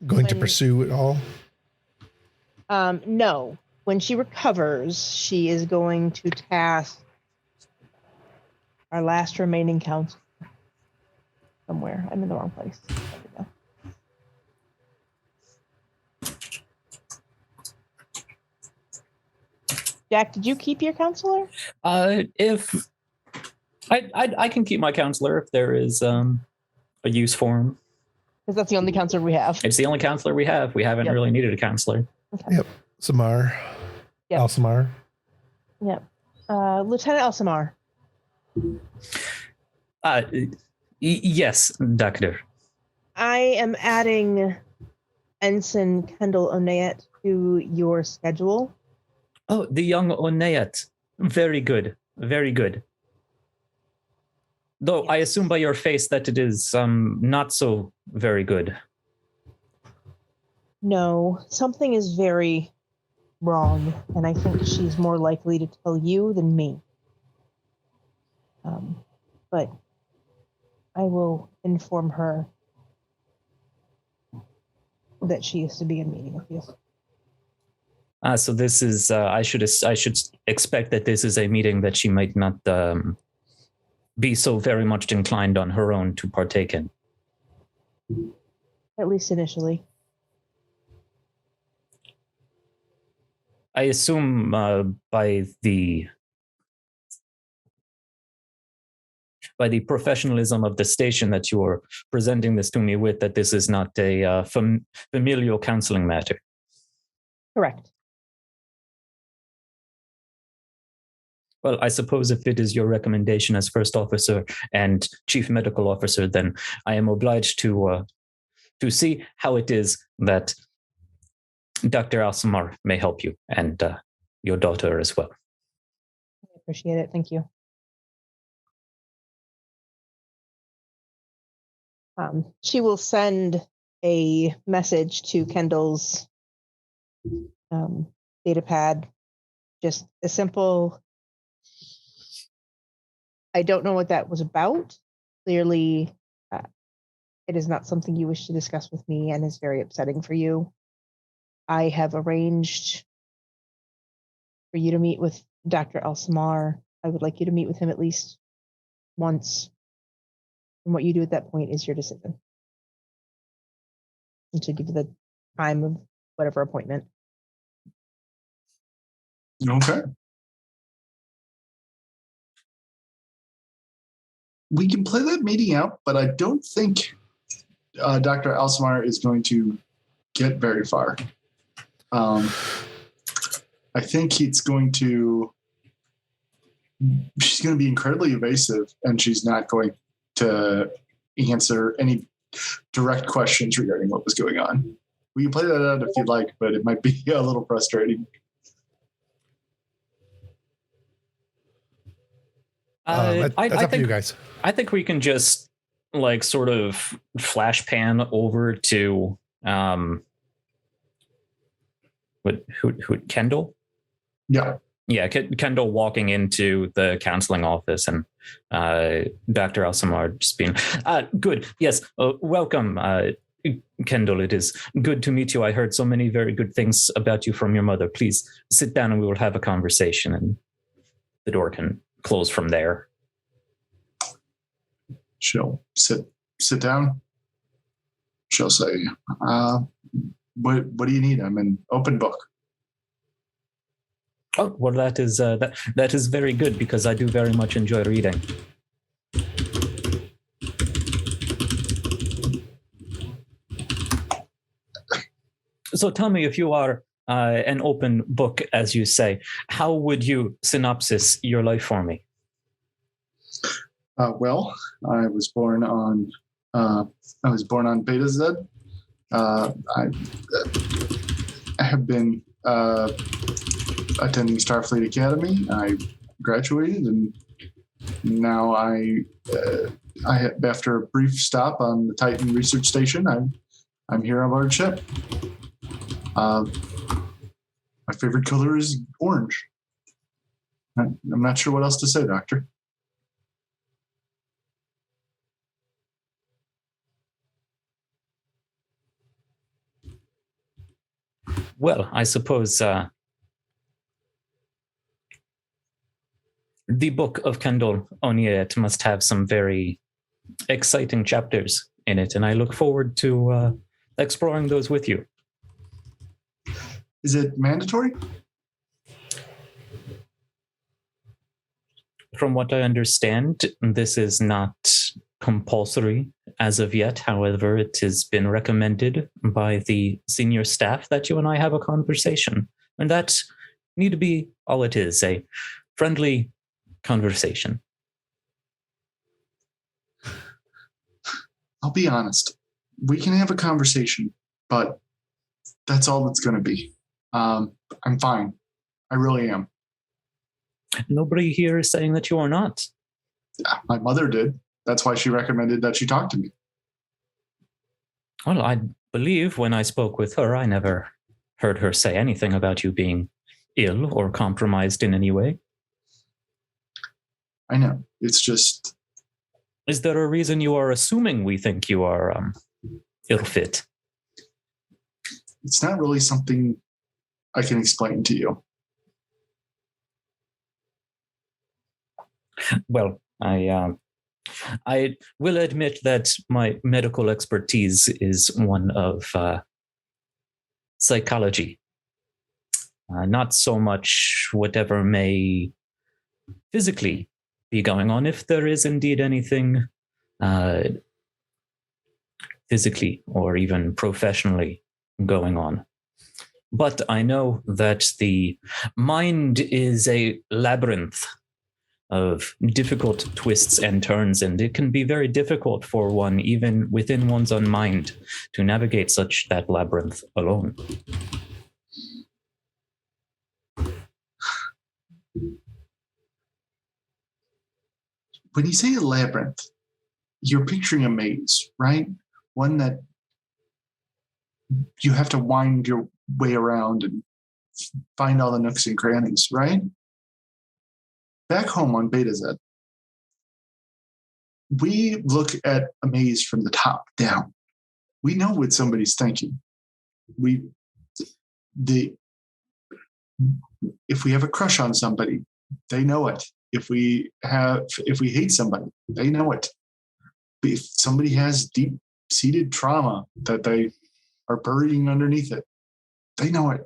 Going to pursue it all? No. When she recovers, she is going to task our last remaining counselor. Somewhere. I'm in the wrong place. There we go. Jack, did you keep your counselor? If I can keep my counselor if there is a use for him. Because that's the only counselor we have. It's the only counselor we have. We haven't really needed a counselor. Okay. Yep. Samar. Yep. Al-Samar. Yep. Lieutenant Al-Samar. Yes, Doctor. I am adding Ensign Kendall Onayet to your schedule. Oh, the young Onayet. Very good. Very good. Though yes. I assume by your face that it is not so very good. No, something is very wrong, and I think she's more likely to tell you than me. But I will inform her that she is to be in meeting with you. So this is, I should expect that this is a meeting that she might not be so very much inclined on her own to partake in. At least initially. I assume by the professionalism of the station that you are presenting this to me with, that this is not a familial counseling matter. Correct. Well, I suppose if it is your recommendation as first officer and chief medical officer, then I am obliged to see how it is that Dr. Alsamar may help you and your daughter as well. I appreciate it. Thank you. She will send a message to Kendall's data pad, just a simple, I don't know what that was about. Clearly, it is not something you wish to discuss with me and is very upsetting for you. I have arranged for you to meet with Dr. Alsamar. I would like you to meet with him at least once. And what you do at that point is your decision. And to give you the time of whatever appointment. Okay. We can play that meeting out, but I don't think Dr. Alsamar is going to get very far. I think she's going to be incredibly evasive, and she's not going to answer any direct questions regarding what was going on. We can play that out if you'd like, but it might be a little frustrating. That's up to you guys. I think we can just like sort of flash pan over to who Kendall? Yeah. Yeah, Kendall walking into the counseling office and Dr. Alsamar just being, good, yes, welcome, Kendall. It is good to meet you. I heard so many very good things about you from your mother. Please sit down and we will have a conversation. And the door can close from there. She'll sit down. She'll say, what do you need? I'm an open book. Oh, well, that is very good because I do very much enjoy reading. So tell me, if you are an open book, as you say, how would you synopsis your life for me? Well, I was born on Beta Z. I have been attending Starfleet Academy. I graduated, and now after a brief stop on the Titan Research Station, I'm here on board ship. My favorite color is orange. I'm not sure what else to say, Doctor. Well, I suppose the book of Kendall Oniet must have some very exciting chapters in it, and I look forward to exploring those with you. Is it mandatory? From what I understand, this is not compulsory as of yet. However, it has been recommended by the senior staff that you and I have a conversation. And that need to be all it is, a friendly conversation. I'll be honest. We can have a conversation, but that's all it's going to be. I'm fine. I really am. Nobody here is saying that you are not. Yeah, my mother did. That's why she recommended that you talk to me. Well, I believe when I spoke with her, I never heard her say anything about you being ill or compromised in any way. I know. It's just... Is there a reason you are assuming we think you are ill-fit? It's not really something I can explain to you. Well, I will admit that my medical expertise is one of psychology. not so much whatever may physically be going on, if there is indeed anything physically or even professionally going on. But I know that the mind is a labyrinth of difficult twists and turns, and it can be very difficult for one, even within one's own mind, to navigate that labyrinth alone. When you say a labyrinth, you're picturing a maze, right? One that you have to wind your way around and find all the nooks and crannies, right? Back home on Beta Z, we look at a maze from the top down. We know what somebody's thinking. If we have a crush on somebody, they know it. If we hate somebody, they know it. If somebody has deep-seated trauma that they are burying underneath it, they know it.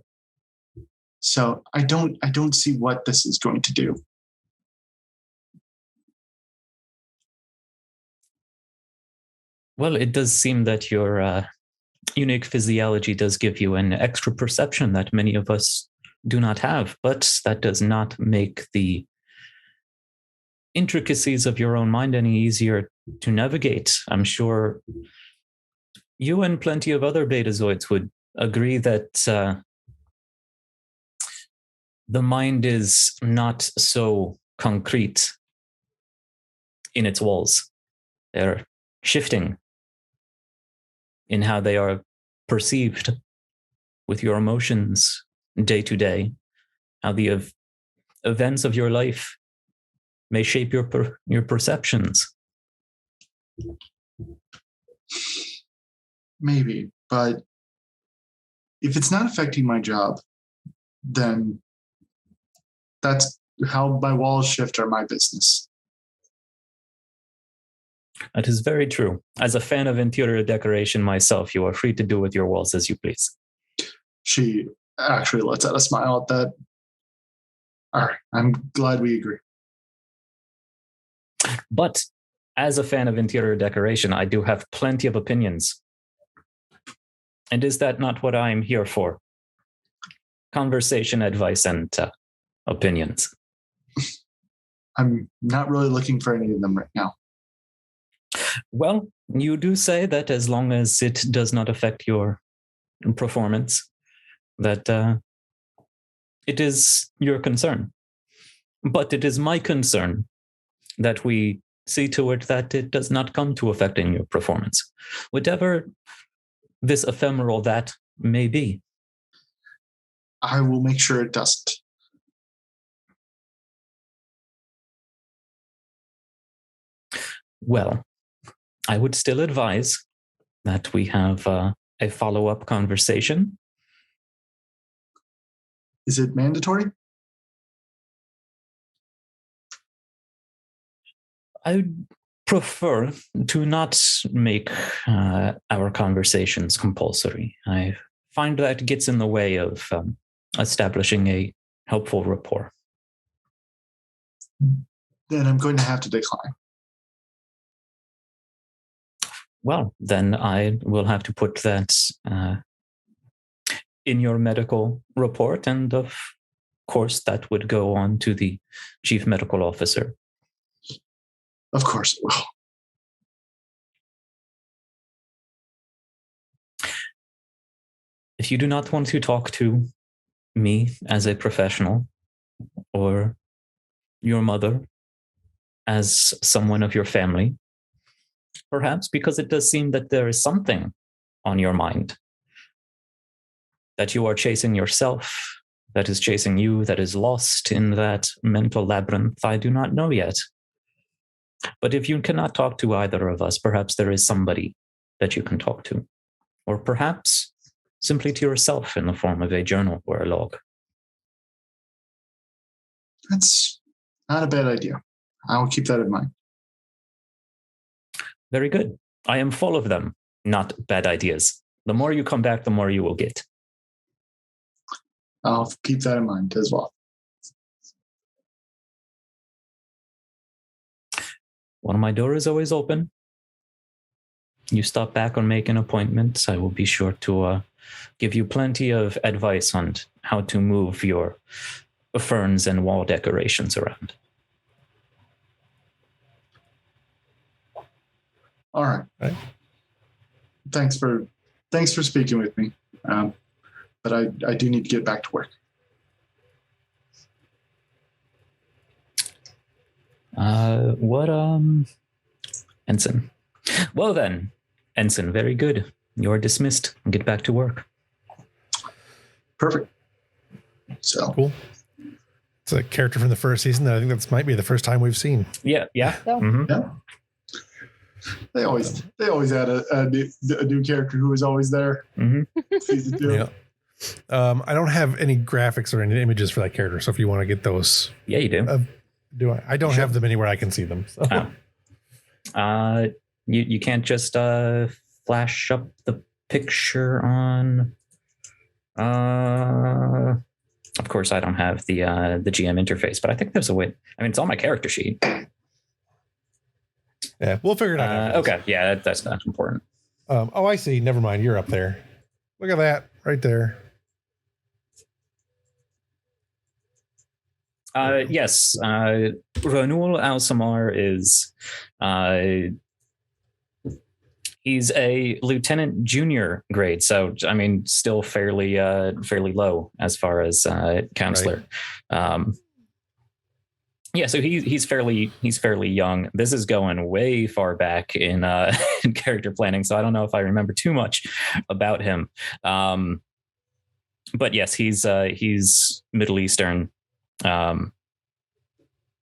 So I don't see what this is going to do. Well, it does seem that your unique physiology does give you an extra perception that many of us do not have, but that does not make the intricacies of your own mind any easier to navigate. I'm sure you and plenty of other betazoids would agree that the mind is not so concrete in its walls. They're shifting in how they are perceived with your emotions day to day, how the events of your life may shape your perceptions. Maybe, but if it's not affecting my job, then that's how my walls shift are my business. That is very true. As a fan of interior decoration myself, you are free to do with your walls as you please. She actually lets out a smile at that. All right, I'm glad we agree. But as a fan of interior decoration, I do have plenty of opinions. And is that not what I'm here for? Conversation, advice, and opinions. I'm not really looking for any of them right now. Well, you do say that as long as it does not affect your performance, that it is your concern. But it is my concern that we see to it that it does not come to affecting your performance, whatever this ephemeral that may be. I will make sure it doesn't. Well, I would still advise that we have a follow-up conversation. Is it mandatory? I would prefer to not make our conversations compulsory. I find that gets in the way of establishing a helpful rapport. Then I'm going to have to decline. Well, then I will have to put that in your medical report, and of course that would go on to the chief medical officer. Of course it will. If you do not want to talk to me as a professional, or your mother as someone of your family, perhaps because it does seem that there is something on your mind, that you are chasing yourself, that is chasing you, that is lost in that mental labyrinth, I do not know yet. But if you cannot talk to either of us, perhaps there is somebody that you can talk to, or perhaps simply to yourself in the form of a journal or a log. That's not a bad idea. I will keep that in mind. Very good. I am full of them, not bad ideas. The more you come back, the more you will get. I'll keep that in mind as well. Well, my door is always open. You stop back or make an appointment. I will be sure to give you plenty of advice on how to move your ferns and wall decorations around. All right. Right. Thanks for speaking with me. But I do need to get back to work. Ensign. Well then, Ensign, very good. You're dismissed. Get back to work. Perfect. So Cool. It's a character from the first season that I think that might be the first time we've seen. Yeah. Yeah. Mm-hmm. yeah. They always add a new character who is always there. Mm-hmm. Season 2. Yeah. I don't have any graphics or any images for that character, so if you want to get those, Yeah, you do. do I? I don't have them anywhere I can see them. So. Oh. You can't just flash up the picture on. Of course, I don't have the GM interface, but I think there's a way. I mean, it's on my character sheet. Yeah, we'll figure it out. Okay, yeah, that's not important. Oh, I see. Never mind. You're up there. Look at that right there. Yes, Ranul Al-Samar is. He's a lieutenant junior grade, so I mean, still fairly low as far as counselor. Right. Yeah, so he's fairly young. This is going way far back in character planning, so I don't know if I remember too much about him. But yes, he's Middle Eastern,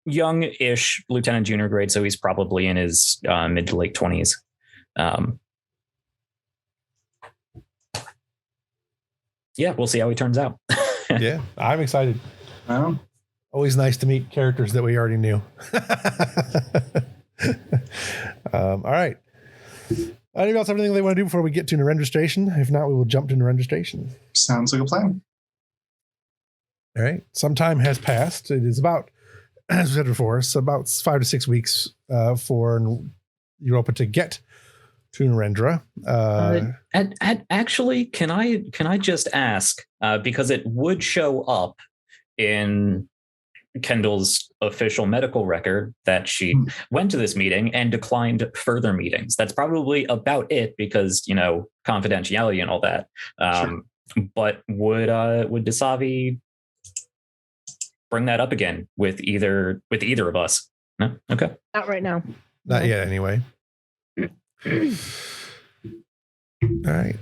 young-ish lieutenant junior grade, so he's probably in his mid to late 20s. Yeah, we'll see how he turns out. Yeah, I'm excited. Always nice to meet characters that we already knew. All right. Anybody else have anything they want to do before we get to Narendra Station? If not, we will jump to Narendra Station. Sounds like a plan. All right. Some time has passed. It is about, as we said before, it's about 5 to 6 weeks for Europa to get to Narendra. Actually, can I just ask, because it would show up in Kendall's official medical record that she went to this meeting and declined further meetings. That's probably about it because, confidentiality and all that. Sure. But would Dasavi bring that up again with either of us? No? Okay. Not right now. Not yet, anyway. All right.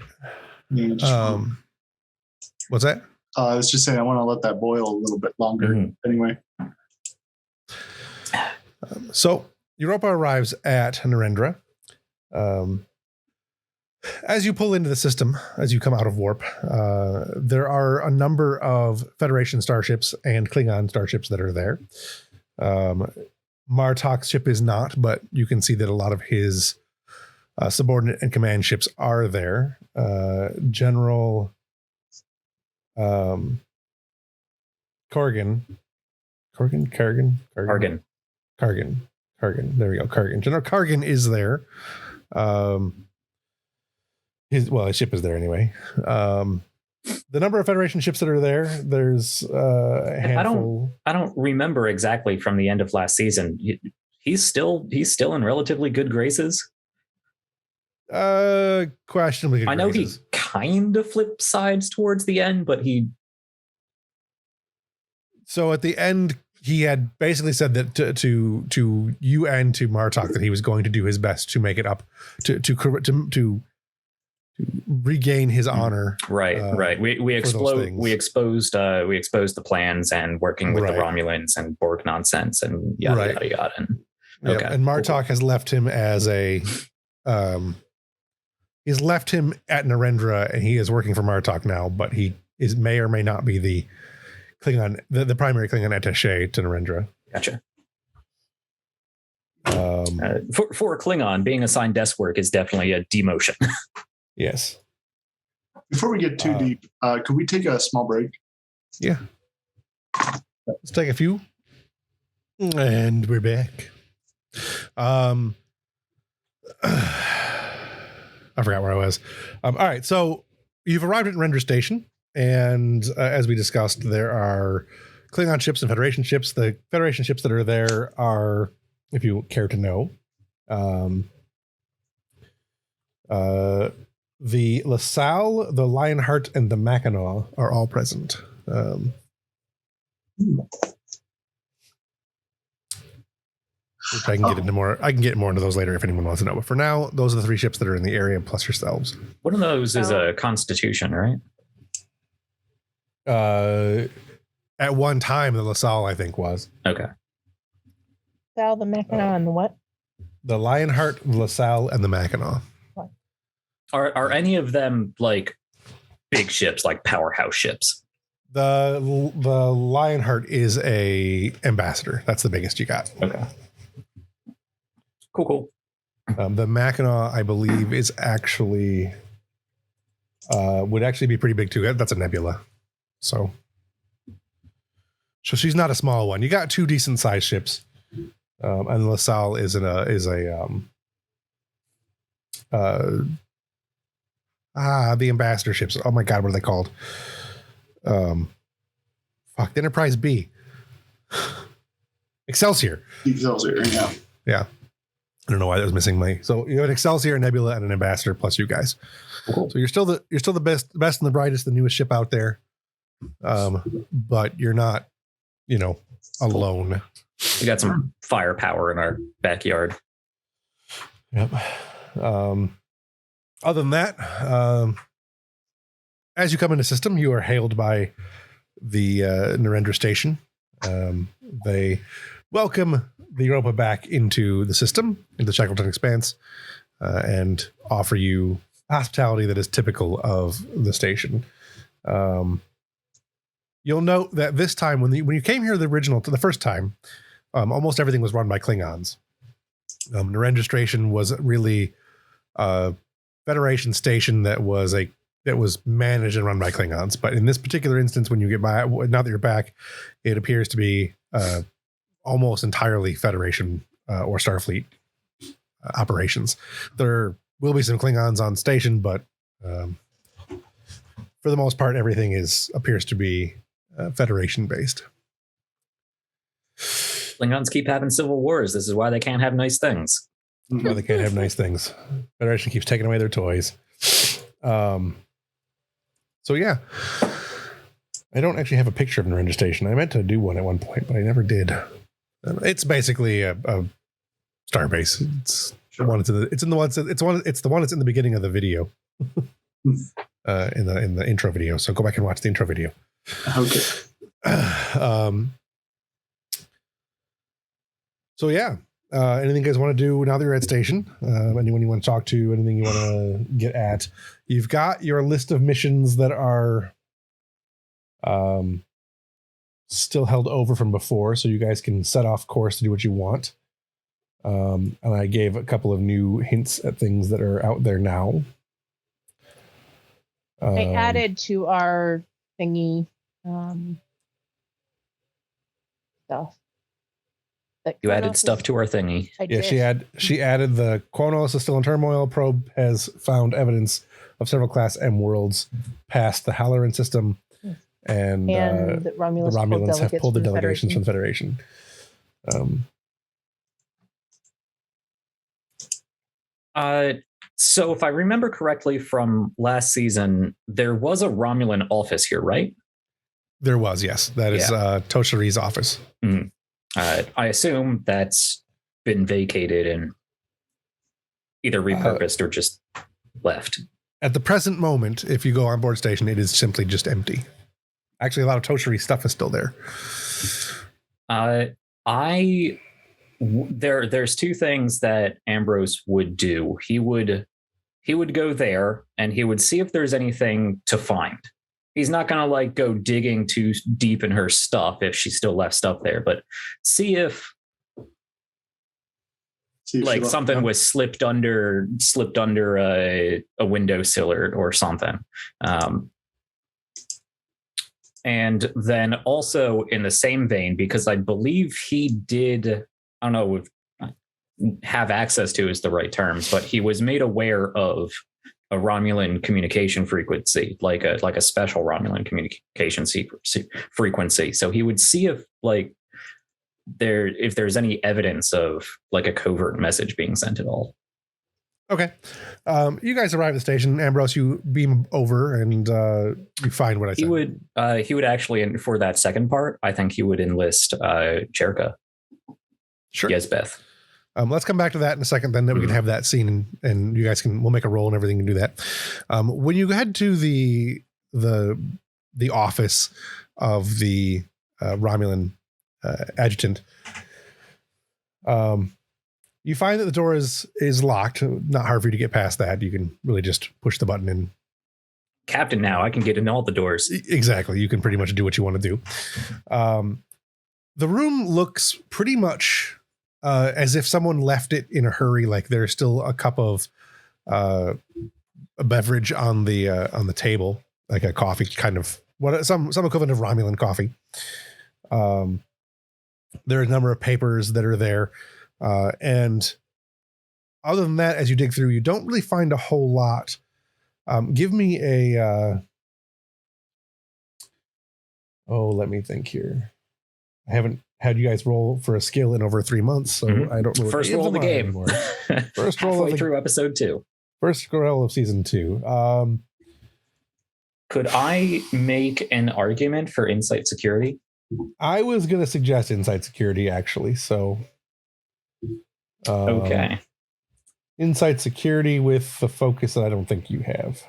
What's that? I was just saying I want to let that boil a little bit longer. Anyway. So Europa arrives at Narendra. As you pull into the system, as you come out of warp, there are a number of Federation starships and Klingon starships that are there. Martok's ship is not, but you can see that a lot of his subordinate and command ships are there. General Kargan. There we go. Kargan. General Kargan is there. His ship is there anyway. The number of Federation ships that are there, there's a handful. I don't remember exactly from the end of last season. He's still in relatively good graces. Questionably good I know graces. he kind of flipped sides towards the end, but he. So at the end, he had basically said that to you and to Martok that he was going to do his best to make it up to regain his honor. Right. We exposed the plans and working with the Romulans and Borg nonsense and yada yada. And okay, and Martok has left him as a he's left him at Narendra and he is working for Martok now, but he may or may not be the Klingon, the primary Klingon attaché to Narendra. Gotcha. For a Klingon, being assigned desk work is definitely a demotion. Yes. Before we get too deep, could we take a small break? Yeah. Let's take a few. And we're back. I forgot where I was. All right. So you've arrived at Narendra Station. And as we discussed, there are Klingon ships and Federation ships. The Federation ships that are there are, if you care to know, the LaSalle, the Lionheart, and the Mackinac are all present. Which I can get into more. I can get more into those later if anyone wants to know. But for now, those are the 3 ships that are in the area, plus yourselves. One of those is a Constitution, right? At one time, the LaSalle, I think, was. Okay. Sal, the Mackinac, and the what? The Lionheart, the LaSalle, and the Mackinac. Are any of them like big ships, like powerhouse ships? The Lionheart is a ambassador. That's the biggest you got. Okay. Cool. The Mackinac, I believe, is actually would actually be pretty big too. That's a nebula. So she's not a small one. You got 2 decent sized ships, and LaSalle is the ambassador ships. Oh my God, what are they called? The Enterprise B. Excelsior. Yeah. I don't know why that was missing me. So you have an Excelsior, a Nebula, and an Ambassador plus you guys. Cool. So you're still the best and the brightest, the newest ship out there. But you're not, alone. We got some firepower in our backyard. Yep. Other than that, as you come into system, you are hailed by the Narendra Station. They welcome the Europa back into the system, into the Shackleton Expanse, and offer you hospitality that is typical of the station. You'll note that this time, when you came here the first time, almost everything was run by Klingons. Narendra Station was really a Federation station that was managed and run by Klingons. But in this particular instance, when you get by, now that you're back, it appears to be almost entirely Federation or Starfleet operations. There will be some Klingons on station, but for the most part, everything appears to be Federation based. Klingons keep having civil wars. This is why they can't have nice things. Why they can't have nice things. Federation keeps taking away their toys. So yeah, I don't actually have a picture of Narendra Station. I meant to do one at one point, but I never did. It's basically a starbase. It's the one. It's the one that's in the beginning of the video, in the intro video. So go back and watch the intro video. Okay. So yeah. Anything you guys want to do now that you're at station? Anyone you want to talk to? Anything you want to get at? You've got your list of missions that are still held over from before, so you guys can set off course to do what you want. And I gave a couple of new hints at things that are out there now. I added to our thingy stuff. You added stuff to our thingy. Yeah, she added the Kronos is still in turmoil. Probe has found evidence of several Class M worlds past the Halloran system, and the Romulans have pulled the delegations from the Federation. So if I remember correctly from last season, there was a Romulan office here, right? There was, yes. That is Toshiri's office. Mm-hmm. I assume that's been vacated and either repurposed or just left. At the present moment, if you go on board station, it is simply just empty. Actually, a lot of Toshiri stuff is still there. There's 2 things that Ambrose would do. He would go there and he would see if there's anything to find. He's not going to go digging too deep in her stuff if she still left stuff there, but see if something was slipped under a windowsill or something. And then also in the same vein, because I believe he did, I don't know if have access to is the right terms, but he was made aware of a Romulan communication frequency, like a special Romulan communication frequency. So he would see if there's any evidence of like a covert message being sent at all. Okay. You guys arrive at the station. Ambrose, you beam over and you find what I said. He would actually, for that second part, I think he would enlist Cherka. Sure. Yes, Beth. Let's come back to that in a second. Then we can have that scene, and you guys we'll make a roll and everything and do that. When you head to the office of the Romulan adjutant, you find that the door is locked. Not hard for you to get past that. You can really just push the button and Captain, now I can get in all the doors. Exactly. You can pretty much do what you want to do. The room looks pretty much as if someone left it in a hurry. Like there's still a cup of a beverage on the table, like a coffee kind of some equivalent of Romulan coffee. There are a number of papers that are there. And other than that, as you dig through, you don't really find a whole lot. Give me let me think here. I haven't had you guys roll for a skill in over 3 months, so I don't know. First roll of the game. First roll through episode 2. First roll of season 2. Could I make an argument for insight security? I was going to suggest insight security, actually. So, okay. Insight security with the focus that I don't think you have.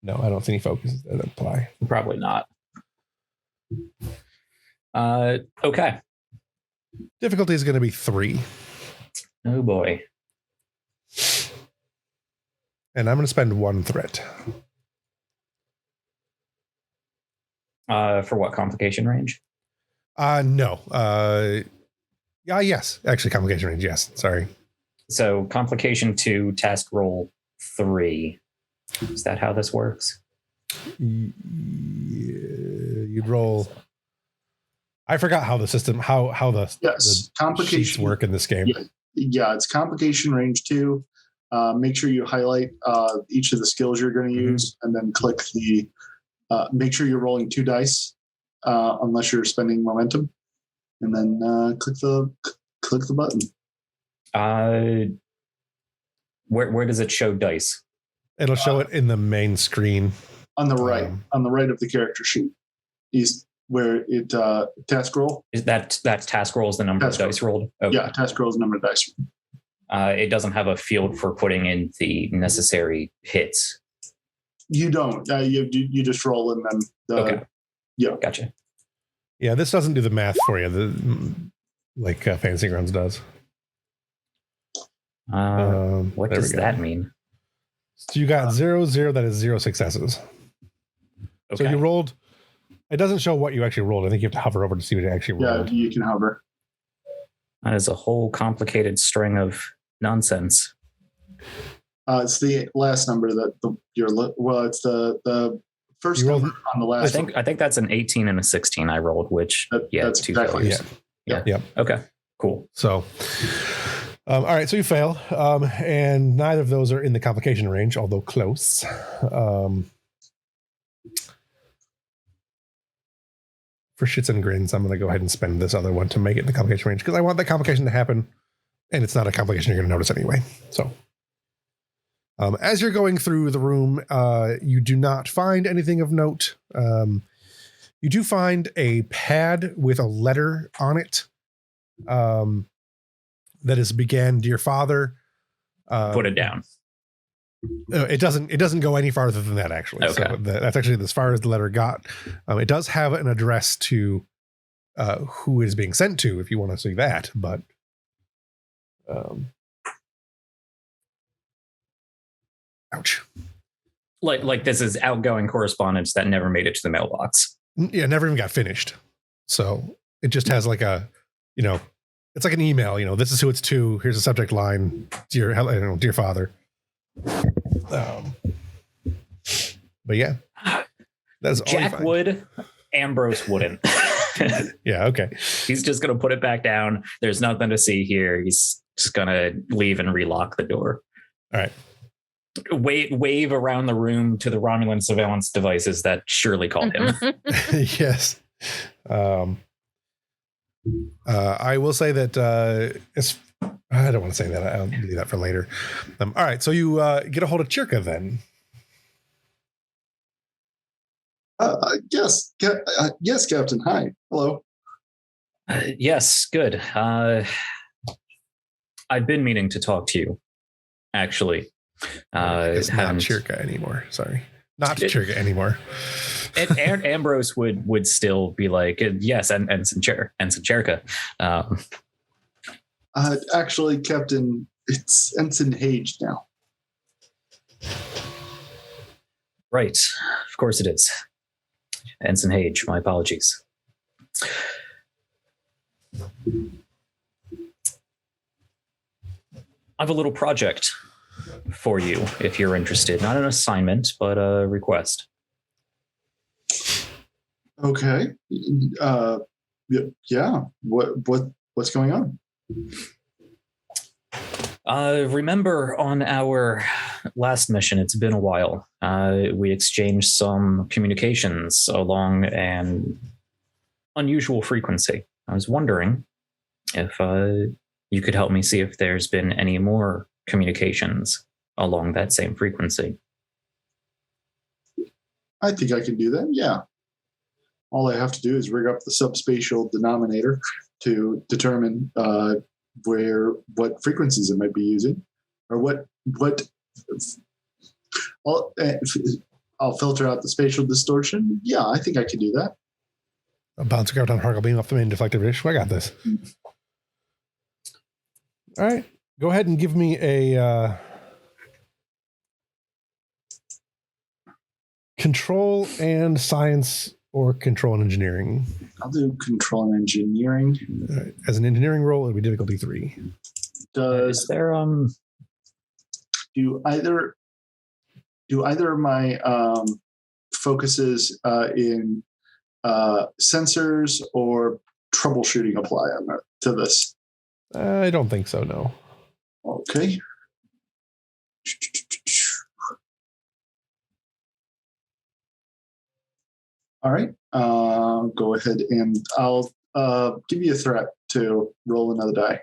No, I don't see any focuses that apply. Probably not. Okay. Difficulty is going to be 3. Oh boy. And I'm going to spend 1 threat. For what, complication range? No. Yes. Actually, complication range. Yes. Sorry. So complication 2, task roll 3. Is that how this works? You'd roll. I forgot how the system, how the complication sheets work in this game. Yeah, it's complication range 2. Make sure you highlight each of the skills you're going to use, and then click the. Make sure you're rolling 2 dice, unless you're spending momentum, and then click the button. Where does it show dice? It'll show it in the main screen on the right, on the right of the character sheet. Is where it task roll. Is that task roll is the number of dice rolled? Okay. Yeah, task roll is the number of dice. It doesn't have a field for putting in the necessary hits. You don't. You just roll and then. Okay. Yeah. Gotcha. Yeah, this doesn't do the math for you. Like Fantasy Grounds does. What does that mean? So you got 0, 0. That is 0 successes. Okay. So you rolled. It doesn't show what you actually rolled. I think you have to hover over to see what you actually rolled. Yeah, you can hover. That is a whole complicated string of nonsense. It's the last number that it's the first number on the last. I think that's an 18 and a 16 I rolled, which that's 2 exactly. failures. Yeah. Okay. Cool. So, all right. So you fail, and neither of those are in the complication range, although close. For shits and grins, I'm going to go ahead and spend this other one to make it in the complication range because I want that complication to happen, and it's not a complication you're going to notice anyway. So, as you're going through the room, you do not find anything of note. You do find a pad with a letter on it that is began, "Dear Father." Put it down. It doesn't go any farther than that, actually. Okay. So that's actually as far as the letter got. It does have an address to who it is being sent to, if you want to see that. But ouch. Like this is outgoing correspondence that never made it to the mailbox. Yeah, never even got finished. So it just has like a, it's like an email. This is who it's to. Here's a subject line: dear Father. But yeah, That's Jack would, Ambrose wouldn't. Yeah, okay. He's just going to put it back down. There's nothing to see here. He's just going to leave and relock the door. All right. Wave around the room to the Romulan surveillance devices that surely called him. Yes. I will say that I don't want to say that. I'll leave that for later. All right. So you get a hold of Chirka then. Yes, yes, Captain. Hi. Hello. Yes, good. I've been meaning to talk to you, actually. It's not Chirka anymore. Sorry. Not Chirka anymore. Ambrose would still be like, yes, Ensign Chirka. Actually, Captain, it's Ensign Hage now. Right. Of course it is. Ensign Hage, my apologies. I have a little project for you if you're interested. Not an assignment, but a request. Okay. Yeah. What's going on? Remember on our last mission, it's been a while. We exchanged some communications along an unusual frequency. I was wondering if you could help me see if there's been any more communications along that same frequency. I think I can do that. Yeah. All I have to do is rig up the subspatial denominator to determine what frequencies it might be using, or what. I'll filter out the spatial distortion. Yeah, I think I can do that. A bouncer graviton particle beam off the main deflective dish. I got this. All right. Go ahead and give me a control and science or control and engineering. I'll do control and engineering. Right. As an engineering role, it'll be difficulty 3. Does Is there do either of my focuses in sensors or troubleshooting apply to this? I don't think so, no. Okay. All right. Go ahead and I'll give you a threat to roll another die.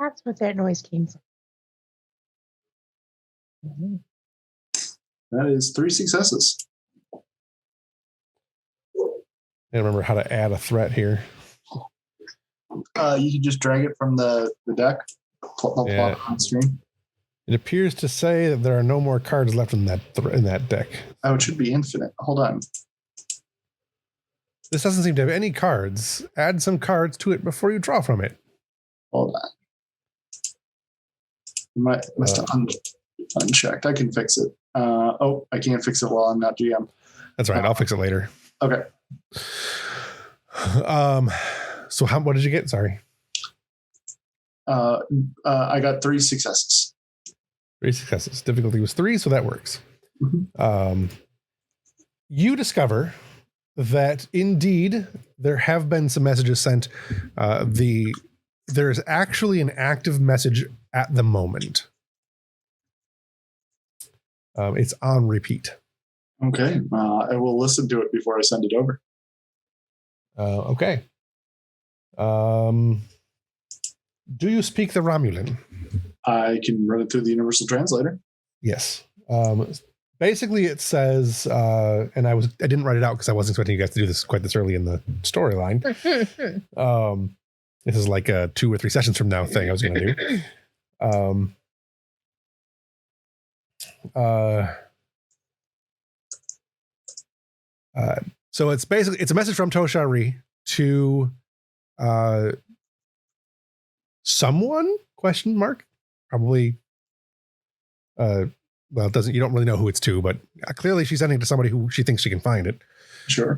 That's what that noise came from. That is 3 successes. I remember how to add a threat here. You can just drag it from the deck. Yeah. On screen. It appears to say that there are no more cards left in that deck. Oh, it should be infinite. Hold on. This doesn't seem to have any cards. Add some cards to it before you draw from it. Hold on. Must have unchecked. I can fix it. I can't fix it while I'm not GM. That's right. I'll fix it later. Okay. So what did you get? Sorry. I got 3 successes. 3 successes. Difficulty was 3, so that works. Mm-hmm. You discover that indeed there have been some messages sent. There's actually an active message at the moment. It's on repeat. Okay. I will listen to it before I send it over. Okay. Do you speak the Romulan? I can run it through the universal translator. Yes. Basically, it says, and I didn't write it out because I wasn't expecting you guys to do this quite this early in the storyline. This is like a 2 or 3 sessions from now thing I was going to do. So it's a message from Toshari to someone ? Probably. Well, it doesn't. You don't really know who it's to, but clearly she's sending it to somebody who she thinks she can find it. Sure.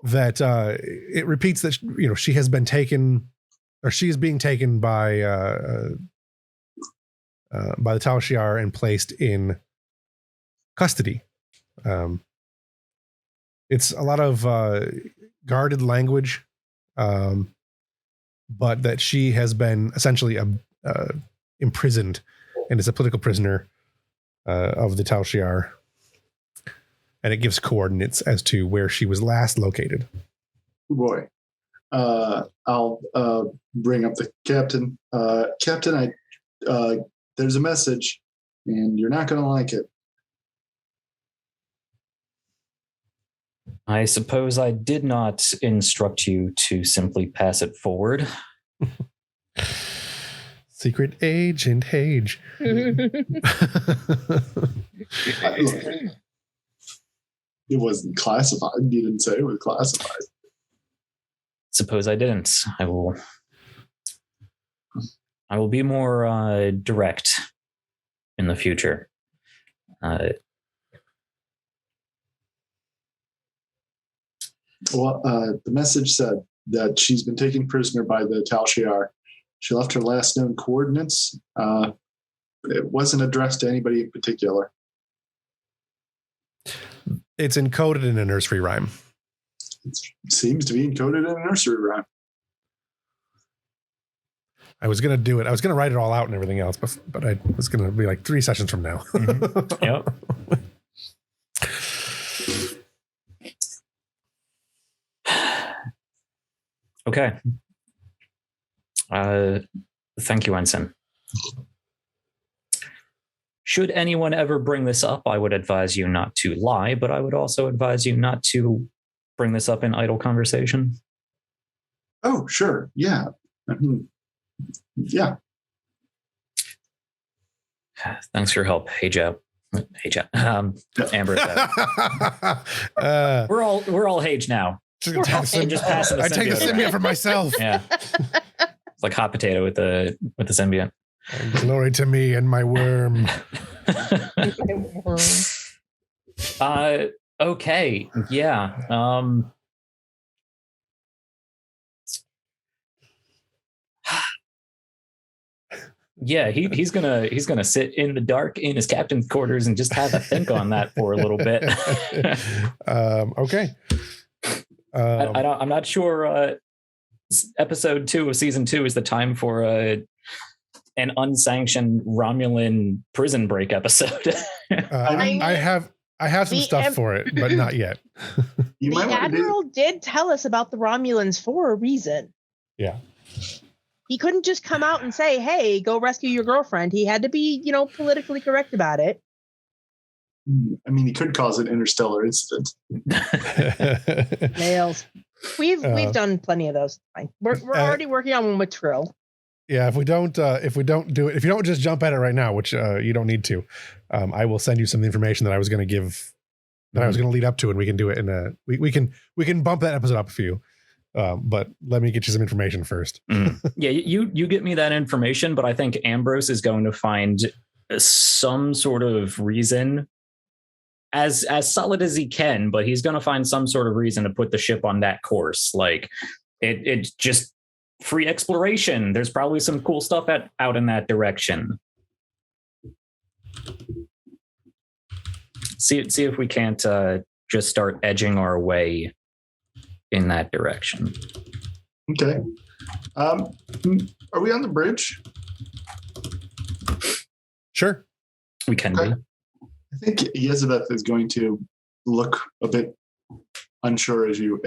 That it repeats that she has been taken, or she is being taken by by the Tal Shiar and placed in custody. It's a lot of guarded language, but that she has been essentially imprisoned and is a political prisoner of the Tal Shiar. And it gives coordinates as to where she was last located. Boy. I'll bring up the captain. Captain, there's a message, and you're not going to like it. I suppose I did not instruct you to simply pass it forward. Secret agent Hage. It wasn't classified. You didn't say it was classified. Suppose I didn't. I will be more direct in the future. The message said that she's been taken prisoner by the Tal Shiar. She left her last known coordinates. It wasn't addressed to anybody in particular. It's encoded in a nursery rhyme. It seems to be encoded in a nursery rhyme. I was going to do it. I was going to write it all out and everything else, but I was going to be like 3 sessions from now. Mm-hmm. Yep. Okay. Thank you, Ensign. Should anyone ever bring this up, I would advise you not to lie, but I would also advise you not to bring this up in idle conversation. Oh, sure. Yeah. I mean, yeah. Thanks for your help. Hey, Joe. Hey, Joe. Amber. We're all Hage now. Just passing the symbiote. I take the symbiote for myself. Yeah. It's like hot potato with the symbiote. And glory to me and my worm. Okay. Yeah. Yeah, he's gonna sit in the dark in his captain's quarters and just have a think on that for a little bit. Okay. I'm not sure. Episode 2 of season 2 is the time for an unsanctioned Romulan prison break episode. I have some stuff for it, but not yet. The Admiral did tell us about the Romulans for a reason. Yeah. He couldn't just come out and say, hey, go rescue your girlfriend. He had to be, politically correct about it. I mean, he could cause an interstellar incident. Nails. We've done plenty of those. Fine. We're already working on one with Trill. Yeah, if we don't do it, if you don't just jump at it right now, which you don't need to, I will send you some information that I was going to give, that I was going to lead up to, and we can do it in a. We can bump that episode up a few, but let me get you some information first. Yeah, you get me that information, but I think Ambrose is going to find some sort of reason, as solid as he can, but he's going to find some sort of reason to put the ship on that course. Like it just. Free exploration. There's probably some cool stuff out in that direction. See if we can't just start edging our way in that direction. Okay. Are we on the bridge? Sure. We can Okay. be. I think Yezebeth is going to look a bit unsure as you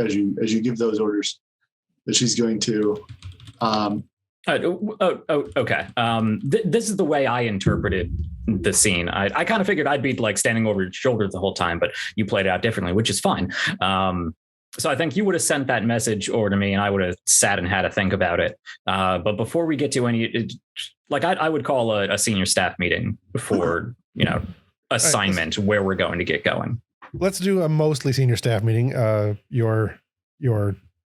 give those orders. That she's going to. Okay. This is the way I interpreted the scene. I kind of figured I'd be like standing over your shoulder the whole time, but you played it out differently, which is fine. So I think you would have sent that message over to me, and I would have sat and had to think about it. But before we get to I would call a senior staff meeting before assignment where we're going to get going. Let's do a mostly senior staff meeting. Your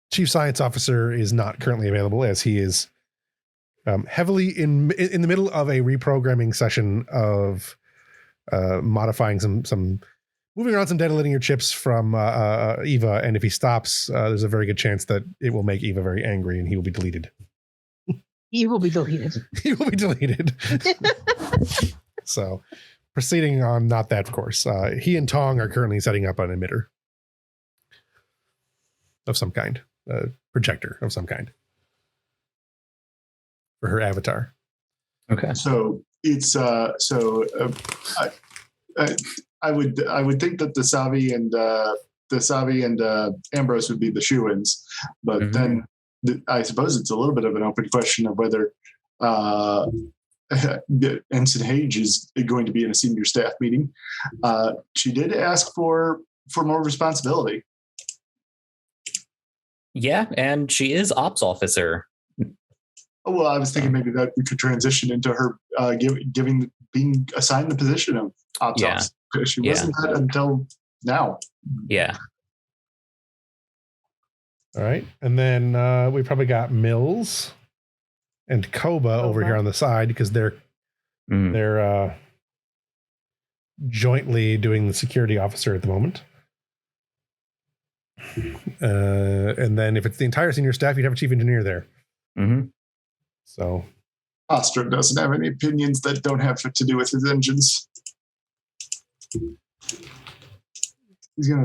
Chief Science Officer is not currently available, as he is heavily in the middle of a reprogramming session of modifying some moving around some data linear chips from Eva, and if he stops, there's a very good chance that it will make Eva very angry and he will be deleted. He will be deleted. He will be deleted. So, proceeding on, not that, of course. He and Tong are currently setting up an emitter of some kind, a projector of some kind for her avatar. Okay. So it's I would think that the Savi and Ambrose would be the shoo-ins, but then I suppose it's a little bit of an open question of whether Ensign Hage is going to be in a senior staff meeting. She did ask for more responsibility. Yeah, and she is ops officer. Oh, well, I was thinking maybe that we could transition into her being assigned the position of ops officer. She wasn't that until now. Yeah. All right. And then we probably got Mills and Koba over here on the side because they're jointly doing the security officer at the moment. And then if it's the entire senior staff, you'd have a chief engineer there. Mm-hmm. So Ostrom doesn't have any opinions that don't have to do with his engines. He's gonna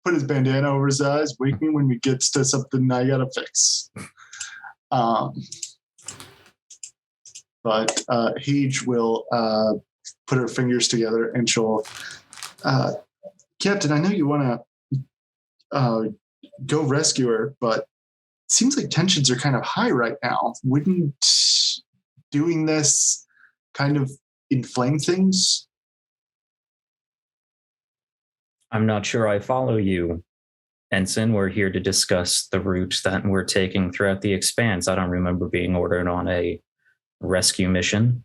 put his bandana over his eyes, wake me when he gets to something I gotta fix. But Hage will put her fingers together and she'll, Captain, I know you want to go rescue her, but it seems like tensions are kind of high right now. Wouldn't doing this kind of inflame things? I'm not sure I follow you, Ensign. We're here to discuss the route that we're taking throughout the Expanse. I don't remember being ordered on a rescue mission.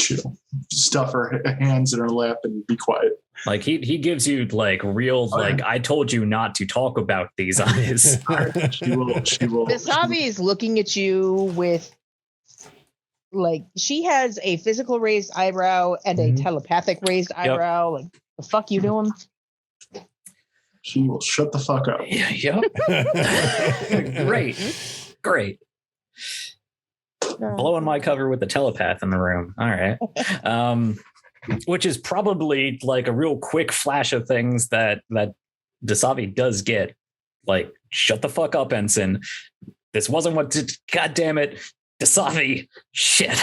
She'll stuff her hands in her lap and be quiet. Like he gives you like real I told you not to talk about these eyes. She will. Misabi is looking at you with like she has a physical raised eyebrow and a telepathic raised eyebrow. Like the fuck you doing? She will shut the fuck up. Yep. Great. Blowing my cover with the telepath in the room. All right. Which is probably like a real quick flash of things that Dasavi does get. Like, shut the fuck up, Ensign. This wasn't what did. God damn it, Dasavi. Shit.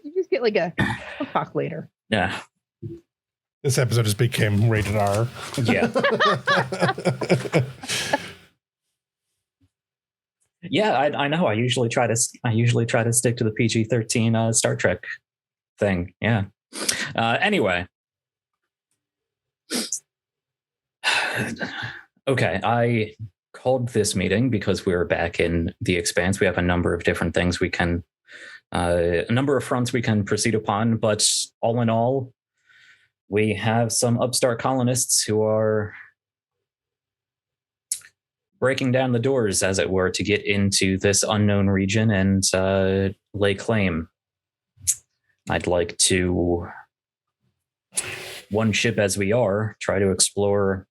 you just get like a talk later. Yeah. This episode just became rated R. Yeah. Yeah, I know. I usually try to stick to the PG-13 Star Trek thing. Yeah. Anyway. Okay, I called this meeting because we're back in the Expanse. We have a number of different things we can, a number of fronts we can proceed upon, but all in all, we have some upstart colonists who are breaking down the doors, as it were, to get into this unknown region and lay claim. I'd like to, one ship as we are, try to explore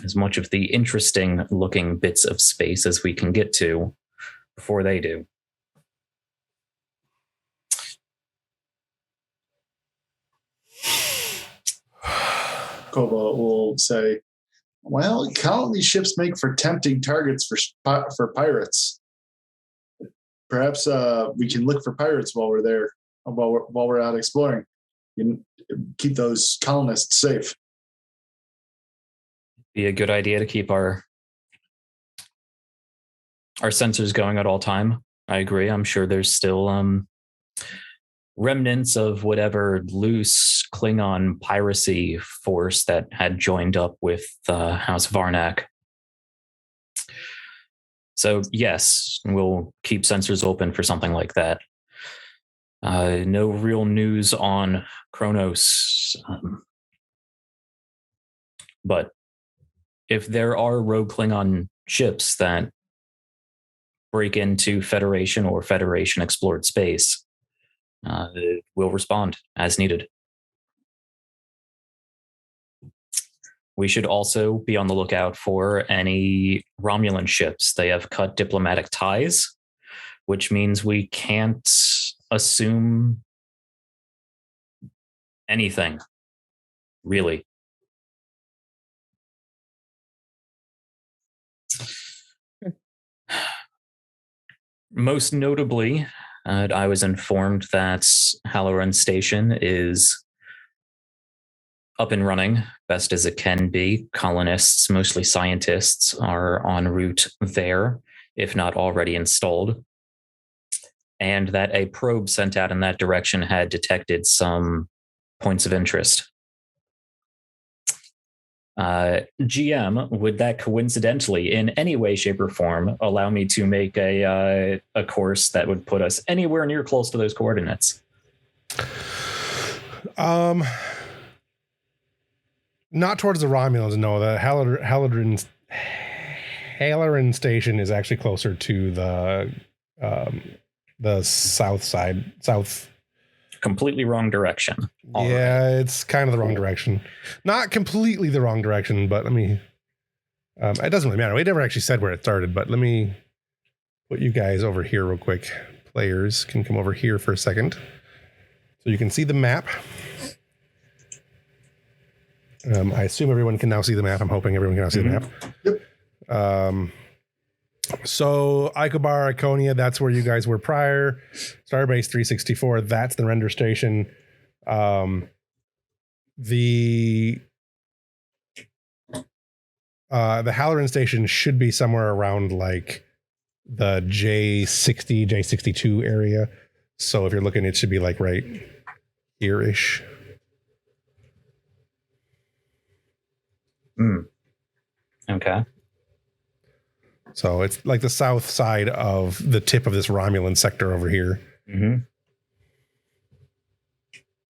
as much of the interesting looking bits of space as we can get to before they do. Koba will say, well, colony ships make for tempting targets for pirates. Perhaps we can look for pirates while we're there, while we're out exploring. You can keep those colonists safe. Be a good idea to keep our sensors going at all time. I agree. I'm sure there's still remnants of whatever loose Klingon piracy force that had joined up with House Varnak. So yes, we'll keep sensors open for something like that. No real news on Kronos. But if there are rogue Klingon ships that break into Federation or Federation explored space, we'll respond as needed. we should also be on the lookout for any Romulan ships. They have cut diplomatic ties, which means we can't assume anything, really. Most notably, I was informed that Halloran Station is up and running, best as it can be. Colonists, mostly scientists, are en route there, if not already installed. And that a probe sent out in that direction had detected some points of interest. GM, would that coincidentally, in any way, shape, or form, allow me to make a course that would put us anywhere near close to those coordinates? Not towards the Romulans. No, the Halloran Station is actually closer to the south side. South. Completely wrong direction. Yeah, it's kind of the wrong direction. Not completely the wrong direction, but let me. It doesn't really matter. We never actually said where it started, but let me put you guys over here real quick. Players can come over here for a second, so you can see the map. I assume everyone can now see the map. I'm hoping everyone can now see the map. Yep. So Icobar, Iconia, that's where you guys were prior. Starbase 364, that's the Narendra Station. The Halloran Station should be somewhere around like the J60, J62 area. So if you're looking, it should be like right here-ish. Okay. So it's like the south side of the tip of this Romulan sector over here. Mm-hmm.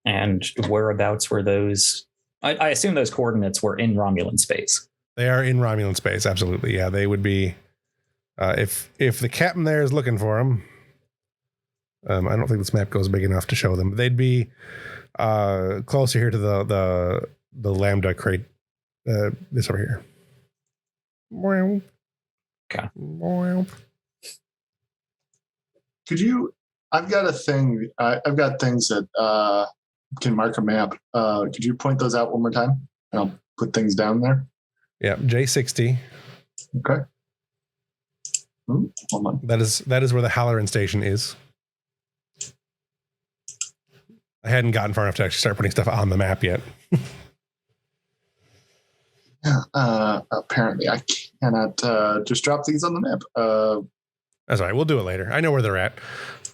And whereabouts were those? I assume those coordinates were in Romulan space. They are in Romulan space, absolutely. Yeah, they would be. If the captain there is looking for them, I don't think this map goes big enough to show them. They'd be closer here to the Lambda crate. This over here. Okay. Could you? I've got a thing. I've got things that can mark a map. Could you point those out one more time? I'll put things down there. Yeah, J60. Okay. Ooh, hold on. That is where the Halloran Station is. I hadn't gotten far enough to actually start putting stuff on the map yet. Apparently, I cannot just drop these on the map. That's all right. We'll do it later. I know where they're at.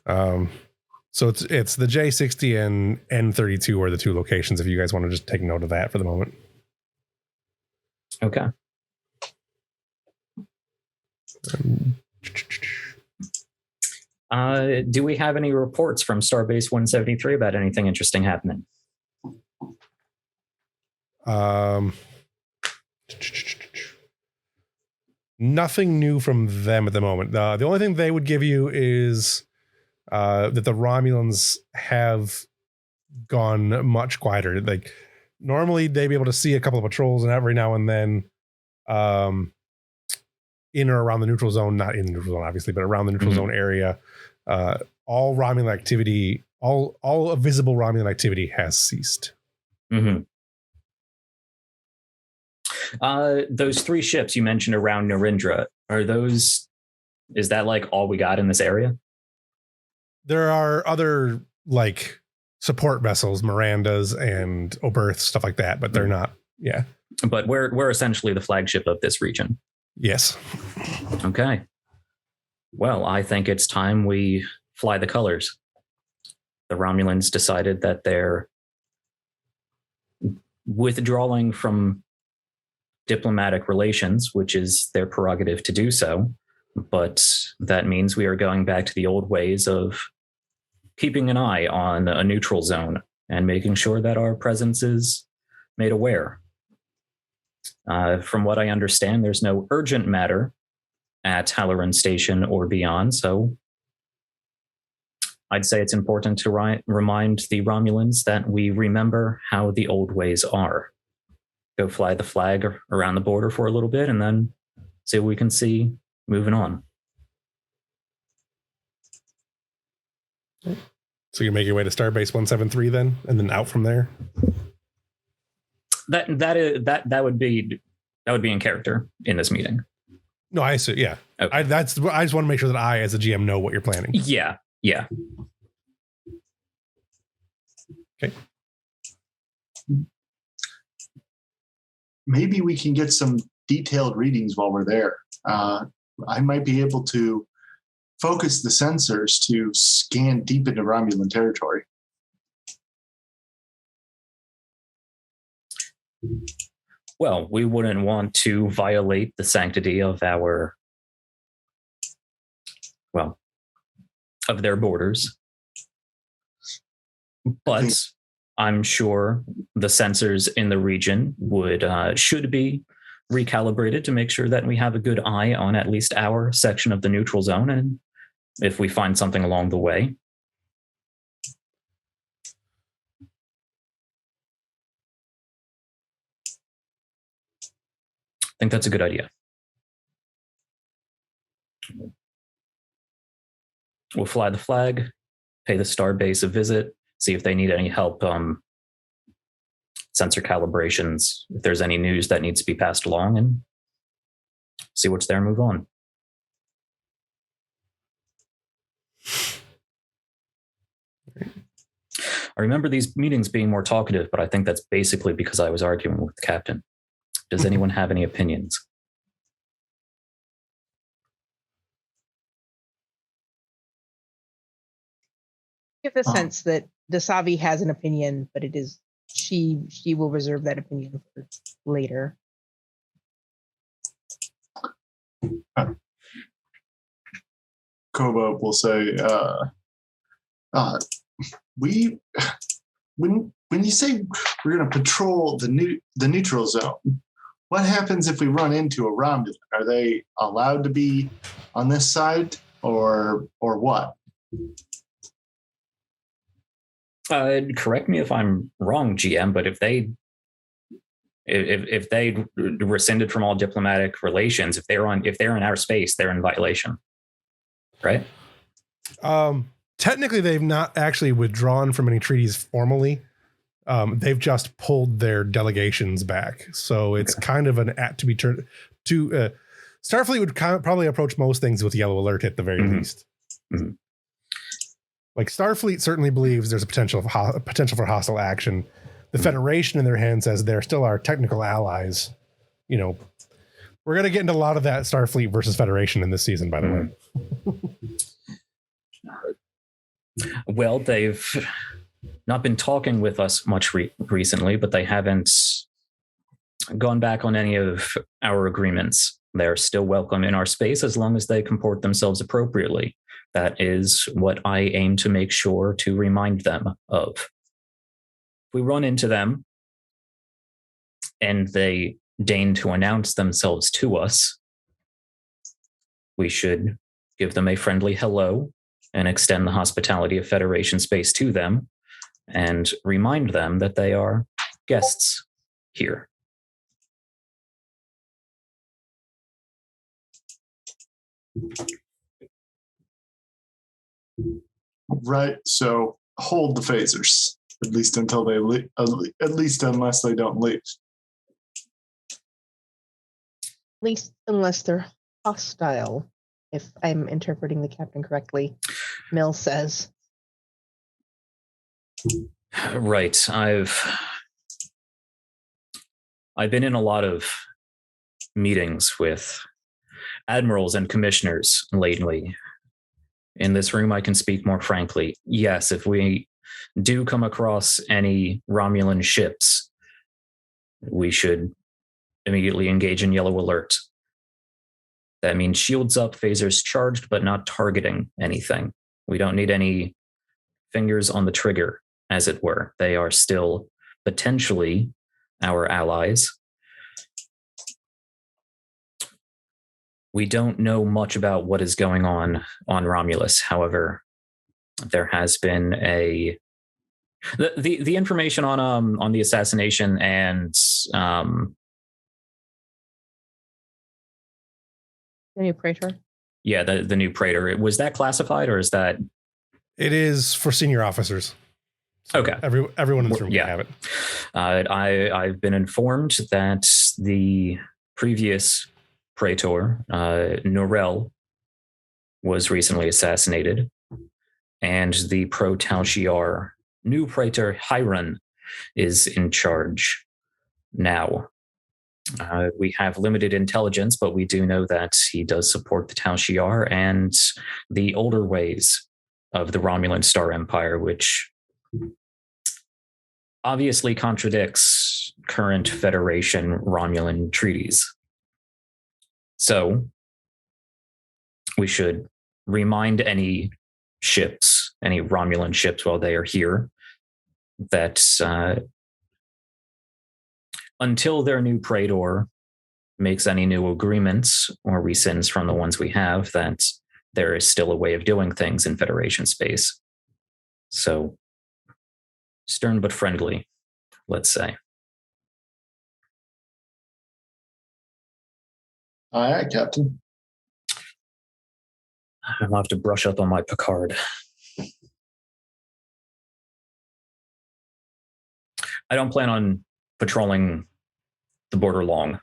So it's the J60 and N32 are the two locations. If you guys want to just take note of that for the moment. Okay. Do we have any reports from Starbase 173 about anything interesting happening? Nothing new from them at the moment. The only thing they would give you is that the Romulans have gone much quieter. Like normally they'd be able to see a couple of patrols and every now and then in or around the neutral zone, not in the neutral zone, obviously, but around the neutral zone area, all Romulan activity, all visible Romulan activity has ceased. Mm-hmm. Those three ships you mentioned around Narendra, is that like all we got in this area? There are other like support vessels, Mirandas and Oberth, stuff like that, but they're not. Yeah. But we're essentially the flagship of this region. Yes. Okay. Well, I think it's time we fly the colors. The Romulans decided that they're withdrawing from diplomatic relations, which is their prerogative to do so. But that means we are going back to the old ways of keeping an eye on a neutral zone and making sure that our presence is made aware. From what I understand, there's no urgent matter at Halloran Station or beyond, so I'd say it's important to remind the Romulans that we remember how the old ways are. go fly the flag around the border for a little bit, and then see what we can see moving on. So you make your way to Starbase 173 then, and then out from there. That would be in character in this meeting. No, I see. Yeah, Okay. I just want to make sure that I, as a GM, know what you're planning. Yeah. Okay. Maybe we can get some detailed readings while we're there. I might be able to focus the sensors to scan deep into Romulan territory. Well, we wouldn't want to violate the sanctity of of their borders. But I'm sure the sensors in the region should be recalibrated to make sure that we have a good eye on at least our section of the neutral zone, and if we find something along the way. I think that's a good idea. We'll fly the flag, pay the Starbase a visit, see if they need any help, sensor calibrations, if there's any news that needs to be passed along, and see what's there and move on. I remember these meetings being more talkative, but I think that's basically because I was arguing with the captain. Does anyone have any opinions? I get the sense that Dasavi has an opinion, but it is she will reserve that opinion for later. Kobo will say, when you say we're going to patrol the neutral zone, what happens if we run into a Romulan? Are they allowed to be on this side, or what? Correct me if I'm wrong, GM, but if they rescinded from all diplomatic relations, if they're in our space, they're in violation, right? Technically, they've not actually withdrawn from any treaties formally. They've just pulled their delegations back, so it's kind of an at to be turned to. Starfleet would probably approach most things with yellow alert at the very least. Mm-hmm. Like Starfleet certainly believes there's a potential for hostile action. The Federation, in their hands, says they're still our technical allies. You know, we're going to get into a lot of that Starfleet versus Federation in this season, by the way. Well, they've not been talking with us much recently, but they haven't gone back on any of our agreements. They're still welcome in our space as long as they comport themselves appropriately. That is what I aim to make sure to remind them of. If we run into them and they deign to announce themselves to us, we should give them a friendly hello and extend the hospitality of Federation space to them and remind them that they are guests here. Right. So hold the phasers, at least until they leave, at least unless they don't leave. At least unless they're hostile, if I'm interpreting the captain correctly, Mill says. Right. I've been in a lot of meetings with admirals and commissioners lately. In this room, I can speak more frankly. Yes, if we do come across any Romulan ships, we should immediately engage in yellow alert. That means shields up, phasers charged, but not targeting anything. We don't need any fingers on the trigger, as it were. They are still potentially our allies. We don't know much about what is going on Romulus. However, there has been a The information on the assassination and The new praetor. yeah, the new praetor, was that classified or is that It is for senior officers. So okay? Everyone in this room Yeah. can have it. I've been informed that the previous praetor, Norel, was recently assassinated, and the pro Tal Shiar new praetor Hiron is in charge now. We have limited intelligence, but we do know that he does support the Tal Shiar and the older ways of the Romulan Star Empire, which obviously contradicts current Federation Romulan treaties. So we should remind any ships, any Romulan ships while they are here, that until their new praetor makes any new agreements or rescinds from the ones we have, that there is still a way of doing things in Federation space. So stern but friendly, let's say. Aye, aye, Captain. I'll have to brush up on my Picard. I don't plan on patrolling the border long.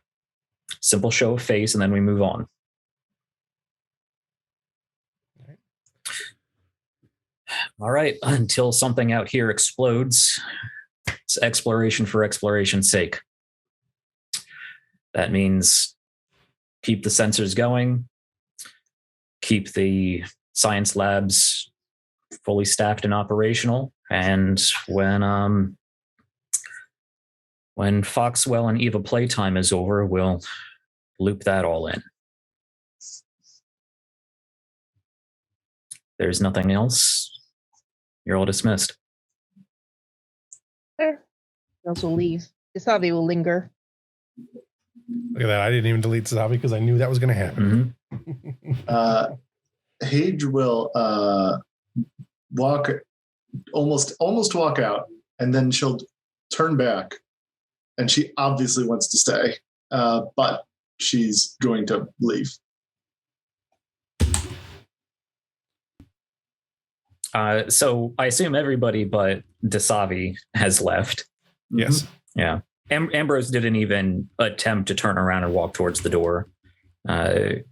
Simple show of face, and then we move on. All right, until something out here explodes, it's exploration for exploration's sake. That means keep the sensors going, keep the science labs fully staffed and operational, and when Foxwell and Eva playtime is over, we'll loop that all in. There's nothing else. You're all dismissed. Sure. Else will leave. Isavi will linger. Look at that. I didn't even delete Zavi because I knew that was going to happen. Mm-hmm. Hage will walk, almost walk out, and then she'll turn back, and she obviously wants to stay, but she's going to leave. So I assume everybody but Desavi has left. Yes. Yeah. Ambrose didn't even attempt to turn around and walk towards the door. I'll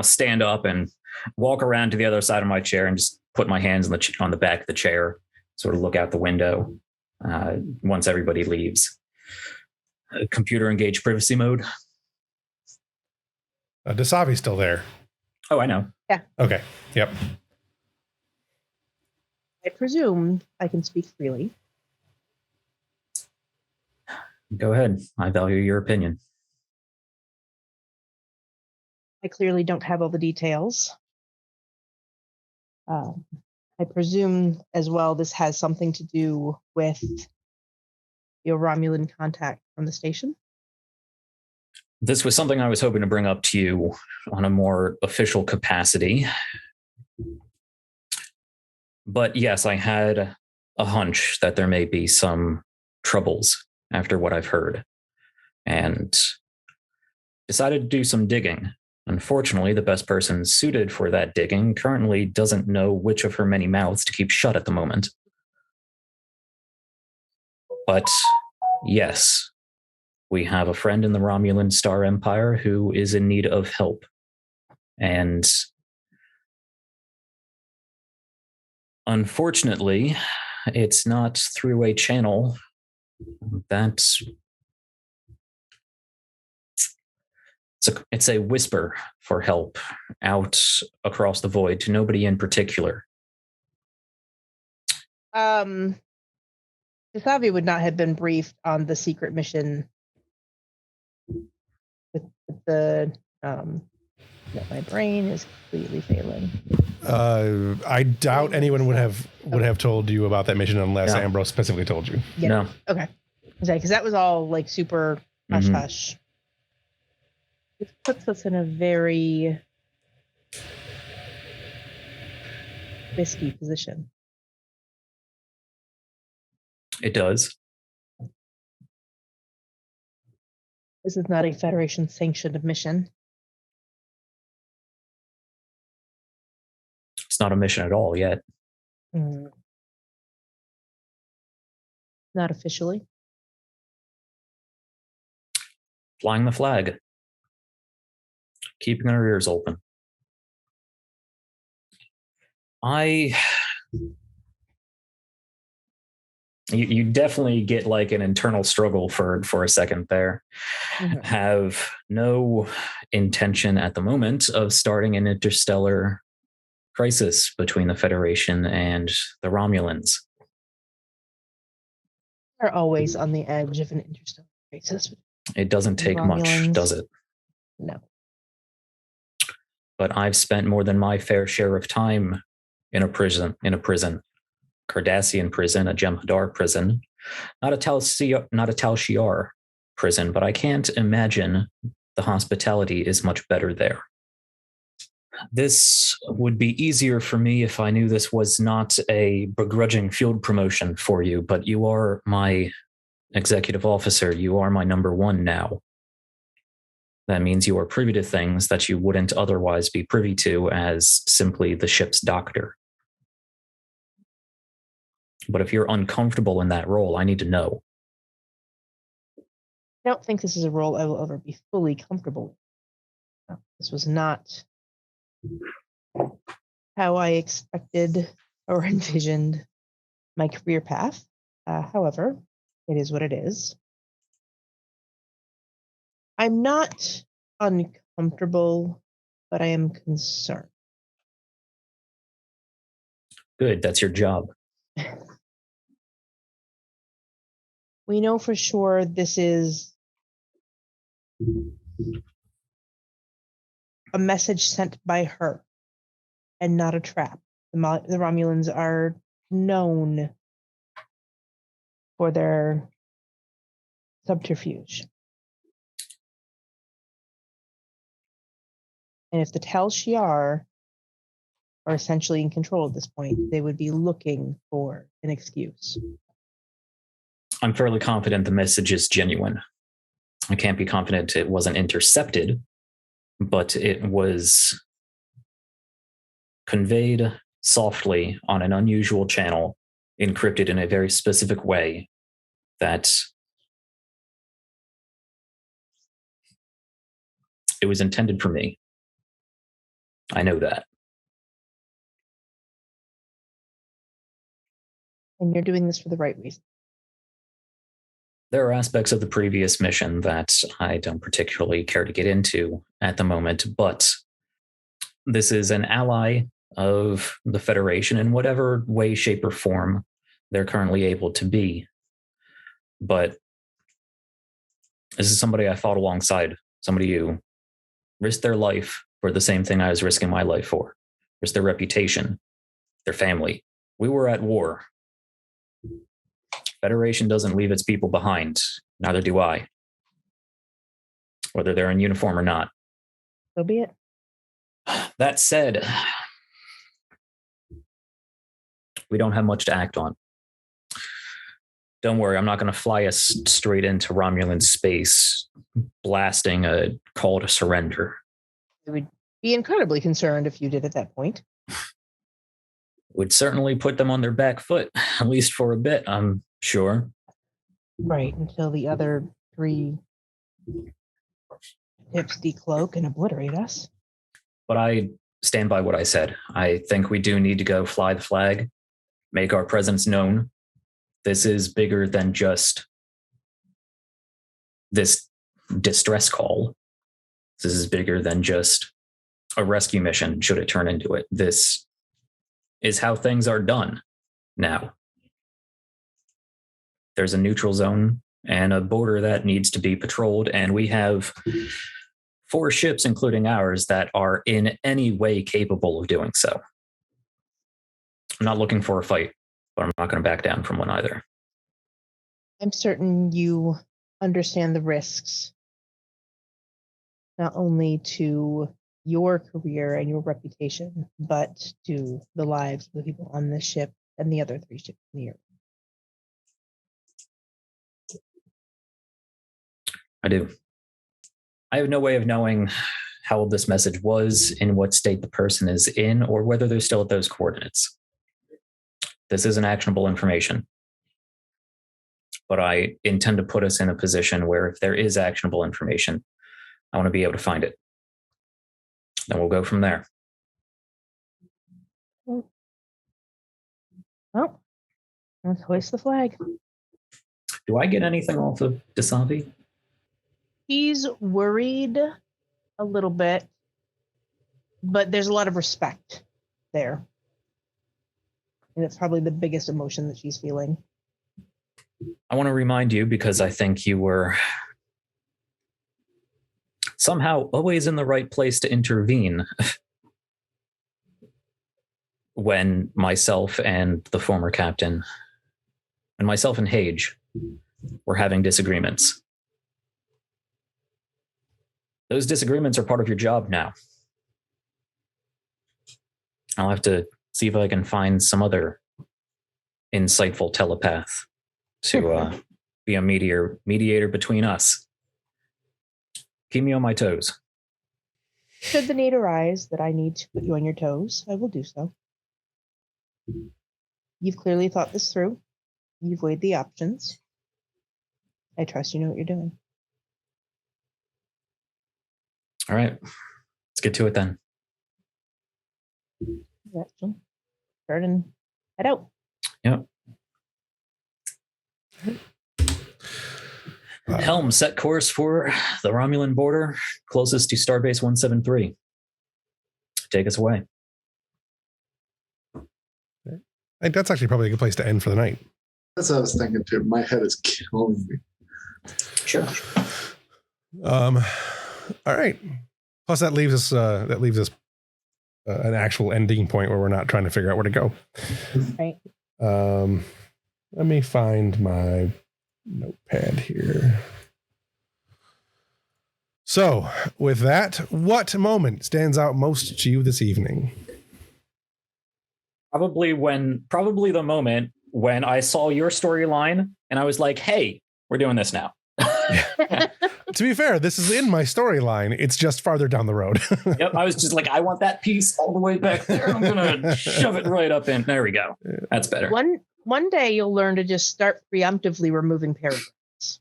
stand up and walk around to the other side of my chair and just put my hands on the back of the chair, sort of look out the window once everybody leaves. Computer engaged privacy mode. Desavi's still there. Oh, I know. Yeah. Okay. Yep. I presume I can speak freely. Go ahead. I value your opinion. I clearly don't have all the details. I presume as well this has something to do with your Romulan contact from the station. This was something I was hoping to bring up to you on a more official capacity. But yes, I had a hunch that there may be some troubles after what I've heard, and decided to do some digging. Unfortunately, the best person suited for that digging currently doesn't know which of her many mouths to keep shut at the moment. But yes, we have a friend in the Romulan Star Empire who is in need of help. And unfortunately, it's not through a channel that's it's a whisper for help out across the void to nobody in particular. Savi would not have been briefed on the secret mission with the my brain is completely failing. I doubt anyone would have told you about that mission unless No. Ambrose specifically told you. Yeah. No. Okay. Because that was all like super hush hush. It puts us in a very risky position. It does. This is not a Federation sanctioned mission. It's not a mission at all yet. Not officially. Flying the flag. Keeping our ears open. You definitely get like an internal struggle for a second there. Mhm. Have no intention at the moment of starting an interstellar crisis between the Federation and the Romulans. We're always on the edge of an interstellar crisis. It doesn't take much, Romulans. does it? No. But I've spent more than my fair share of time in a prison. Cardassian prison, a Jem'Hadar prison, not a Tal Shiar prison, but I can't imagine the hospitality is much better there. This would be easier for me if I knew this was not a begrudging field promotion for you, but you are my executive officer. You are my number one now. That means you are privy to things that you wouldn't otherwise be privy to as simply the ship's doctor. But if you're uncomfortable in that role, I need to know. I don't think this is a role I will ever be fully comfortable with. This was not how I expected or envisioned my career path. However, it is what it is. I'm not uncomfortable, but I am concerned. Good, that's your job. We know for sure this is a message sent by her and not a trap. The Romulans are known for their subterfuge. And if the Tal Shiar are essentially in control at this point, they would be looking for an excuse. I'm fairly confident the message is genuine. I can't be confident it wasn't intercepted, but it was conveyed softly on an unusual channel, encrypted in a very specific way that it was intended for me. I know that. And you're doing this for the right reason. There are aspects of the previous mission that I don't particularly care to get into at the moment, but this is an ally of the Federation in whatever way, shape, or form they're currently able to be. But this is somebody I fought alongside, somebody who risked their life for the same thing I was risking my life for, risked their reputation, their family. We were at war. Federation doesn't leave its people behind. Neither do I. Whether they're in uniform or not. So be it. That said, we don't have much to act on. Don't worry, I'm not going to fly us straight into Romulan space, blasting a call to surrender. I would be incredibly concerned if you did at that point. Would certainly put them on their back foot, at least for a bit, I'm sure. Right, until the other 3 tips decloak and obliterate us. But I stand by what I said. I think we do need to go fly the flag, make our presence known. This is bigger than just this distress call. This is bigger than just a rescue mission, should it turn into it. This is how things are done now. There's a neutral zone and a border that needs to be patrolled, and we have 4 ships, including ours, that are in any way capable of doing so. I'm not looking for a fight, but I'm not going to back down from one either. I'm certain you understand the risks, not only to your career and your reputation, but to the lives of the people on this ship and the other 3 ships in the area. I do. I have no way of knowing how old this message was, in what state the person is in, or whether they're still at those coordinates. This isn't actionable information. But I intend to put us in a position where if there is actionable information, I want to be able to find it. Then we'll go from there. Well, let's hoist the flag. Do I get anything off of Dasavi? He's worried a little bit, but there's a lot of respect there. And it's probably the biggest emotion that she's feeling. I want to remind you, because I think you were somehow always in the right place to intervene when myself and the former captain, and myself and Hage, were having disagreements. Those disagreements are part of your job now. I'll have to see if I can find some other insightful telepath to be a mediator between us. Keep me on my toes. Should the need arise that I need to put you on your toes, I will do so. You've clearly thought this through. You've weighed the options. I trust you know what you're doing. All right. Let's get to it then. Start and head out. Yep. Helm, set course for the Romulan border, closest to Starbase 173. Take us away. I think that's actually probably a good place to end for the night. That's what I was thinking too. My head is killing me. Sure. All right. Plus, that leaves us an actual ending point where we're not trying to figure out where to go. Right. Let me find my notepad here. So, with that, what moment stands out most to you this evening? Probably the moment when I saw your storyline and I was like, hey, we're doing this now. To be fair, this is in my storyline. It's just farther down the road. Yep. I was just like, I want that piece all the way back there. I'm going to shove it right up in. There we go. That's better. One day you'll learn to just start preemptively removing paragraphs.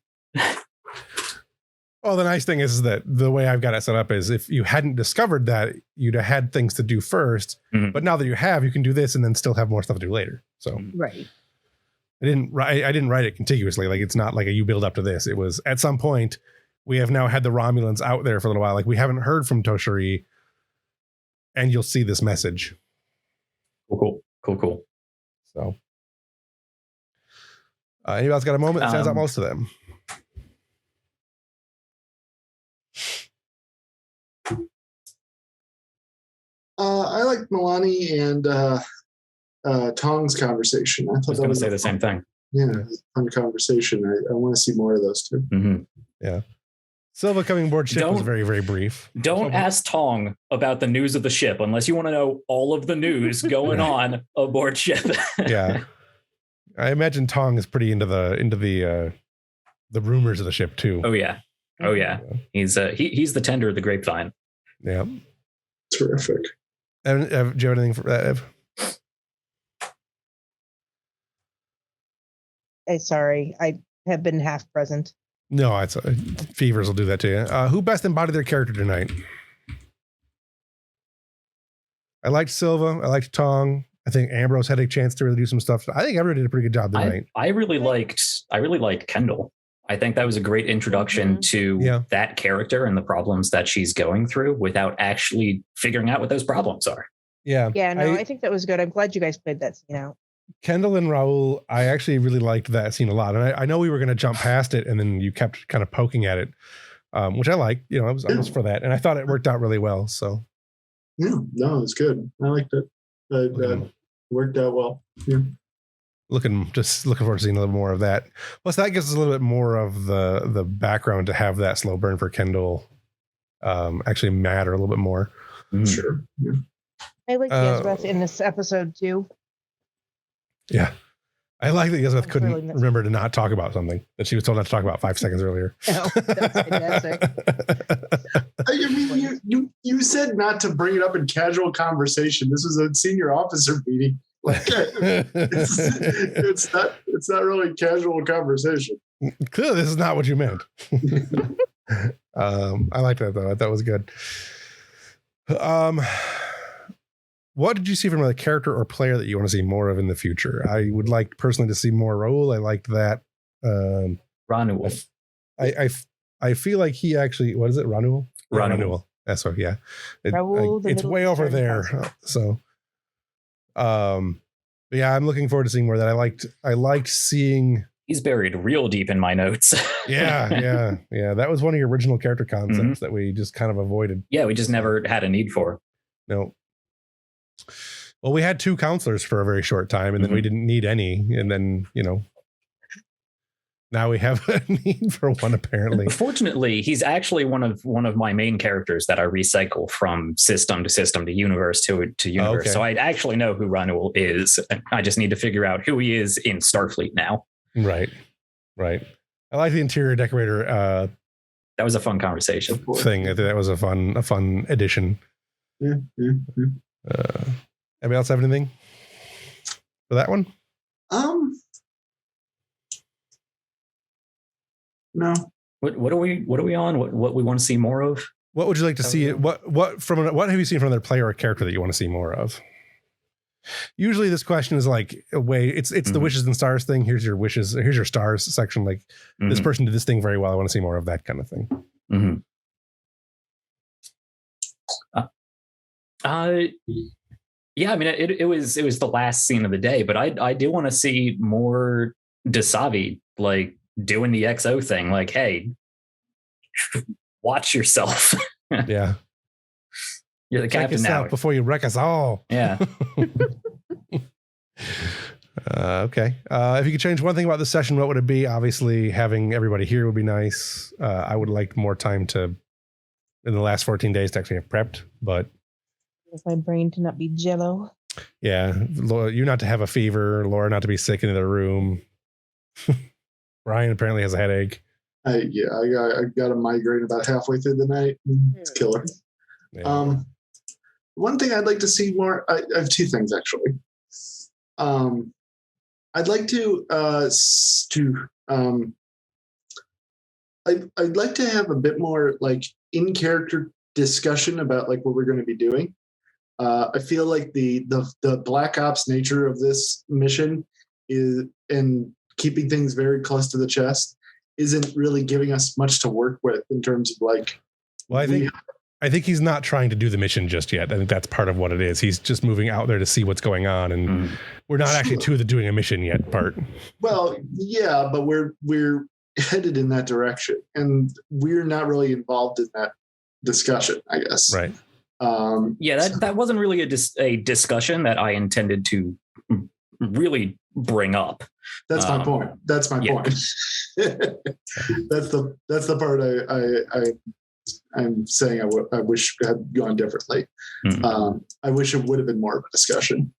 Well, the nice thing is that the way I've got it set up is if you hadn't discovered that, you'd have had things to do first. Mm-hmm. But now that you have, you can do this and then still have more stuff to do later. So right. I didn't write it contiguously. Like, it's not like you build up to this. It was at some point we have now had the Romulans out there for a little while. Like, we haven't heard from Toshiri, and you'll see this message. Cool. So anybody else got a moment that stands out most to them? I like Milani and Tong's conversation. I was going to say the same thing. Yeah, fun conversation. I want to see more of those too. Mm-hmm. Yeah. Silva coming aboard ship was very, very brief. Don't ask Tong about the news of the ship unless you want to know all of the news going on aboard ship. Yeah. I imagine Tong is pretty into the rumors of the ship too. Oh yeah. He's the tender of the grapevine. Yeah. Terrific. Evan, do you have anything for that, Ev? Hey, sorry, I have been half present. No, it's fevers will do that to you. Who best embodied their character tonight? I liked Silva. I liked Tong. I think Ambrose had a chance to really do some stuff. I think everyone did a pretty good job tonight. I really liked Kendall. I think that was a great introduction to that character and the problems that she's going through without actually figuring out what those problems are. Yeah. Yeah, no, I think that was good. I'm glad you guys played that scene out. Kendall and Raul, I actually really liked that scene a lot. And I know we were going to jump past it, and then you kept kind of poking at it, which I liked. You know, I was for that. And I thought it worked out really well. So. Yeah, no, it's good. I liked it. It worked out well. Yeah. Looking forward to seeing a little more of that. Plus, that gives us a little bit more of the background to have that slow burn for Kendall actually matter a little bit more. Sure. Yeah. I like Yazbeth in this episode too. Yeah. I like that Elizabeth couldn't Really missed- remember to not talk about something that she was told not to talk about 5 seconds earlier. Oh, that's fantastic. I mean, you said not to bring it up in casual conversation. This was a senior officer meeting. Like, it's not really casual conversation. Clearly, this is not what you meant. I like that though. That was good. What did you see from a character or player that you want to see more of in the future? I would like personally to see more Raul. I liked that. Ranuel. I feel like he actually, what is it? Ranuel? Ranuel. That's what, yeah. Raul, It's way over there. So, yeah, I'm looking forward to seeing more of that. I liked seeing. He's buried real deep in my notes. Yeah. That was one of your original character concepts that we just kind of avoided. Yeah, we just never had a need for. No. Well, we had 2 counselors for a very short time, and then we didn't need any. And then, now we have a need for one, apparently. Fortunately, he's actually one of my main characters that I recycle from system to universe to universe. Okay. So I actually know who Ranuel is. I just need to figure out who he is in Starfleet now. Right. I like the interior decorator That was a fun conversation. thing. I think that was a fun addition. Yeah. Anybody else have anything for that one? No. What are we on? What we want to see more of? What would you like to see? What have you seen from another player or character that you want to see more of? Usually this question is like a way it's the wishes and stars thing. Here's your wishes. Here's your stars section. Like this person did this thing very well. I want to see more of that kind of thing. Yeah, I mean, it was the last scene of the day, but I do want to see more Dasavi like doing the XO thing. Like, hey, watch yourself. Yeah. You're the captain now. Before you wreck us all. Yeah. Okay. If you could change one thing about this session, what would it be? Obviously, having everybody here would be nice. I would like more time in the last 14 days to actually have prepped, but my brain to not be jello. yeah, you not to have a fever, Laura not to be sick in the room. Brian apparently has a headache. I got a migraine about halfway through the night. It's killer. Yeah. One thing I'd like to see more. I have 2 things actually. I'd like I'd like to have a bit more like in character discussion about like what we're going to be doing. I feel like the Black Ops nature of this mission is, and keeping things very close to the chest, isn't really giving us much to work with in terms of like. Well, I think he's not trying to do the mission just yet. I think that's part of what it is. He's just moving out there to see what's going on, and we're not actually to the doing a mission yet part. Well, yeah, but we're headed in that direction, and we're not really involved in that discussion, I guess. Right. Yeah, that wasn't really a discussion that I intended to really bring up. That's my point. That's my point. That's the part I'm saying I wish had gone differently. I wish it would have been more of a discussion.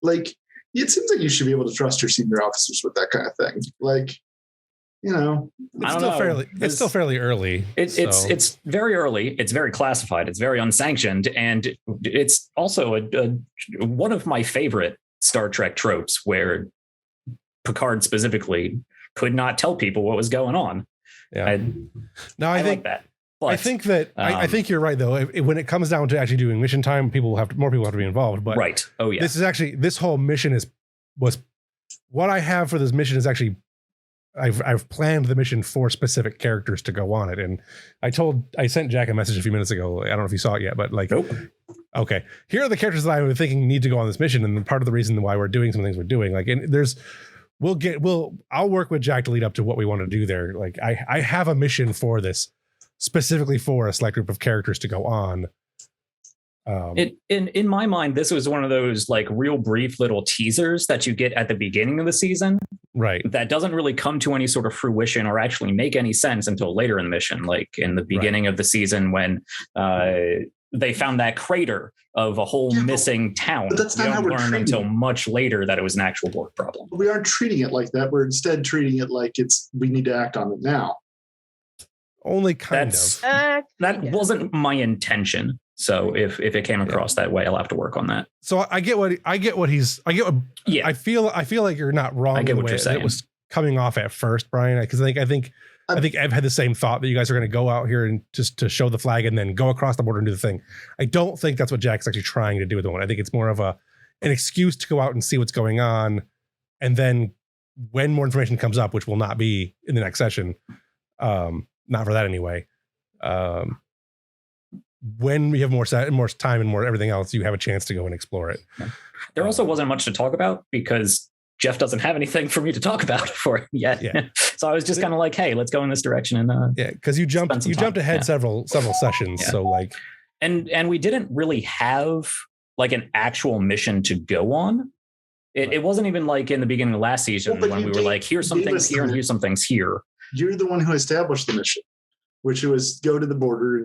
Like it seems like you should be able to trust your senior officers with that kind of thing. Like, it's still fairly early. It's very early. It's very classified. It's very unsanctioned, and it's also one of my favorite Star Trek tropes, where Picard specifically could not tell people what was going on. Yeah. I think like that. But, I think you're right though. When it comes down to actually doing mission time, more people have to be involved. But right. Oh yeah. This whole mission was what I have for this mission is actually. I've planned the mission for specific characters to go on it, and I sent Jack a message a few minutes ago. I don't know if you saw it yet, but like, nope. Okay, here are the characters that I was thinking need to go on this mission, and part of the reason why we're doing some things we're doing, like, and I'll work with Jack to lead up to what we want to do there. Like, I have a mission for this specifically for a select group of characters to go on. In my mind, this was one of those like real brief little teasers that you get at the beginning of the season. Right. That doesn't really come to any sort of fruition or actually make any sense until later in the mission. Like in the beginning of the season when they found that crater of a whole missing town. But that's we not how don't we're learn treating until it. much later that it was an actual Borg problem. We aren't treating it like that. We're instead treating it like we need to act on it now. Only kind That's- of. That Kind of. wasn't my intention. So if it came across that way, I'll have to work on that. So I get what Yeah. I feel like you're not wrong. I get in the what way you're that saying. it was coming off at first, Brian, because I think I've had the same thought that you guys are going to go out here and just to show the flag and then go across the border and do the thing. I don't think that's what Jack's actually trying to do with the one. I think it's more of an excuse to go out and see what's going on, and then when more information comes up, which will not be in the next session, not for that anyway. When we have more time and more everything else, you have a chance to go and explore it. There also wasn't much to talk about because Jeff doesn't have anything for me to talk about for it yet. Yeah. So I was just kind of like, hey, let's go in this direction. And Yeah, because you jumped ahead Yeah. several sessions. Yeah. So like, and we didn't really have like an actual mission to go on. It wasn't even like in the beginning of last season Well, but when you we were gave- like, here's some gave things us here and the- here's some things here. You're the one who established the mission, which was go to the border,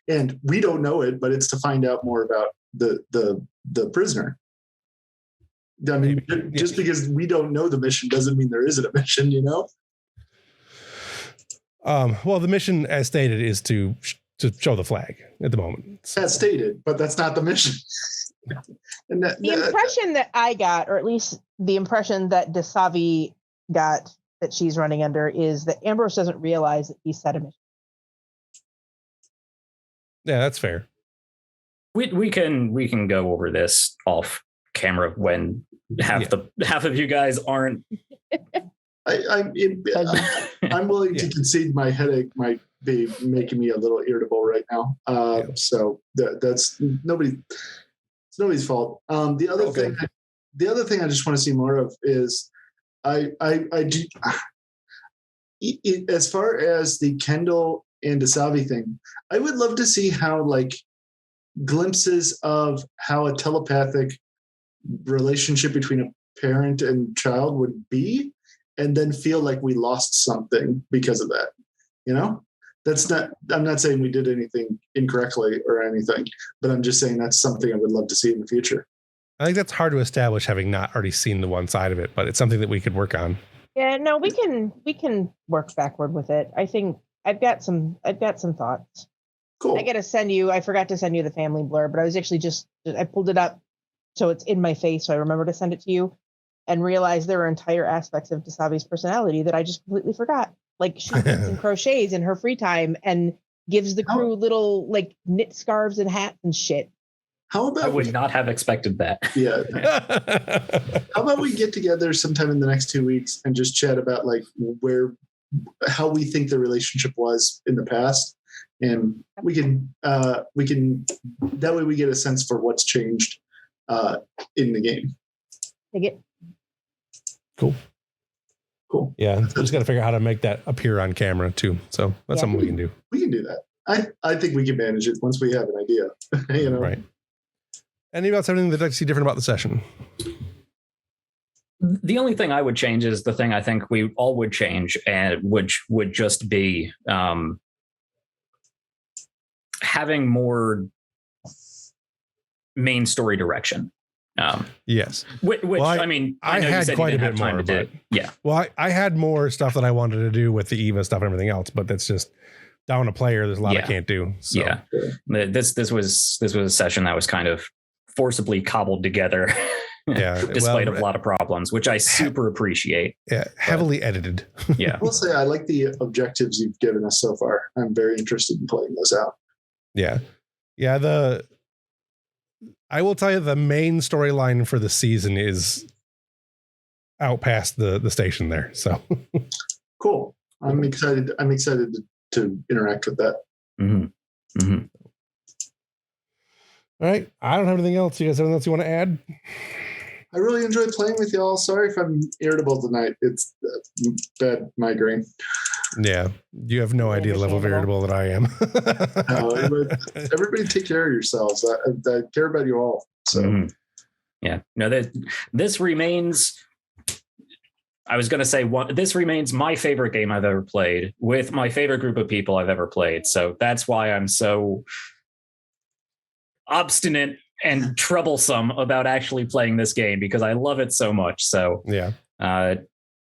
and we don't know it, but it's to find out more about the prisoner. I mean, just because we don't know the mission doesn't mean there isn't a mission, you know? well, the mission, as stated, is to show the flag at the moment. That's stated, but that's not the mission. And The impression that I got, or at least the impression that Desavi got that she's running under, is that Ambrose doesn't realize that he set a mission. Yeah, that's fair. We can go over this off camera when half of you guys aren't. I'm willing to concede my headache might be making me a little irritable right now. So that's it's nobody's fault. The other thing I just want to see more of is I do, as far as the Kendall and Desavi thing, I would love to see how like glimpses of how a telepathic relationship between a parent and child would be, and then feel like we lost something because of that. You know, I'm not saying we did anything incorrectly or anything, but I'm just saying that's something I would love to see in the future. I think that's hard to establish having not already seen the one side of it, but it's something that we could work on. Yeah, no, we can work backward with it. I think I've got some thoughts. Cool. I forgot to send you the family blur, but I was actually I pulled it up so it's in my face, so I remember to send it to you, and realized there were entire aspects of Desavi's personality that I just completely forgot. Like she knits and crochets in her free time and gives the crew little like knit scarves and hats and shit. How about I would not have expected that. Yeah. How about we get together sometime in the next 2 weeks and just chat about like how we think the relationship was in the past, and we can that way we get a sense for what's changed in the game. Take it. Cool. Yeah, we just got to figure out how to make that appear on camera too. So that's something we can do. We can do that. I think we can manage it once we have an idea. You know, Right. Anybody else have anything that I see different about the session? The only thing I would change is the thing I think we all would change, and which would just be having more main story direction. Yes. Which Well, I mean, I know you had said quite you a didn't bit have time more, to do. but Yeah. Well, I had more stuff that I wanted to do with the EVA stuff and everything else, but that's just down a player. There's a lot I can't do. So. Yeah. This was a session that was kind of forcibly cobbled together. Yeah. Despite a lot of problems, which I super appreciate. Yeah. Heavily edited. Yeah. I will say I like the objectives you've given us so far. I'm very interested in playing those out. Yeah. Yeah. I will tell you the main storyline for the season is out past the station there. So cool. I'm excited to interact with that. Mm-hmm. Mm-hmm. All right. I don't have anything else. You guys have anything else you want to add? I really enjoyed playing with y'all. Sorry if I'm irritable tonight. It's bad migraine. Yeah. You have no idea the level of irritable that I am. Everybody take care of yourselves. I care about you all. So yeah. No, this remains, I was going to say this remains my favorite game I've ever played with my favorite group of people I've ever played. So that's why I'm so obstinate and troublesome about actually playing this game because I love it so much. So Yeah.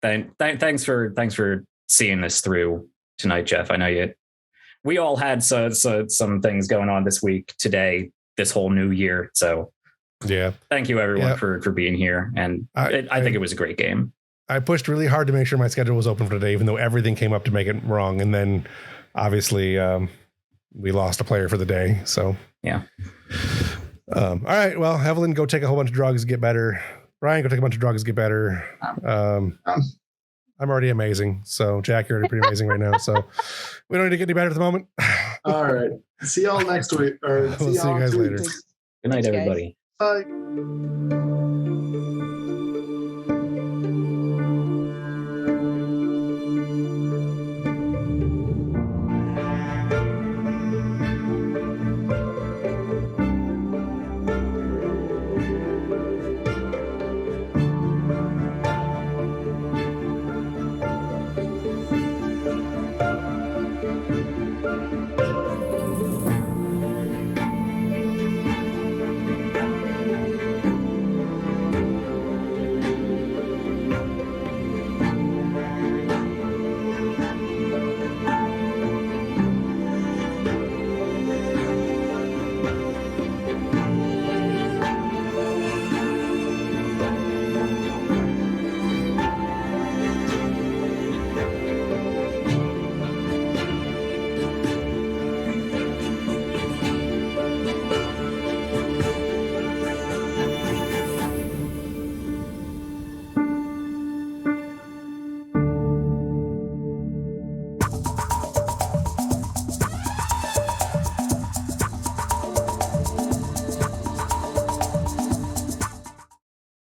Thanks for seeing this through tonight, Jeff. I know we all had some things going on this week, today, this whole new year. So yeah, thank you everyone for being here. And I think it was a great game. I pushed really hard to make sure my schedule was open for today, even though everything came up to make it wrong. And then obviously we lost a player for the day. So yeah. All right. Well, Evelyn, go take a whole bunch of drugs, get better. Ryan, go take a bunch of drugs, get better. I'm already amazing. So Jack, you're already pretty amazing right now. So we don't need to get any better at the moment. All right. See y'all next week. Or We'll see you guys later. Good night, Thanks, guys. everybody. Bye.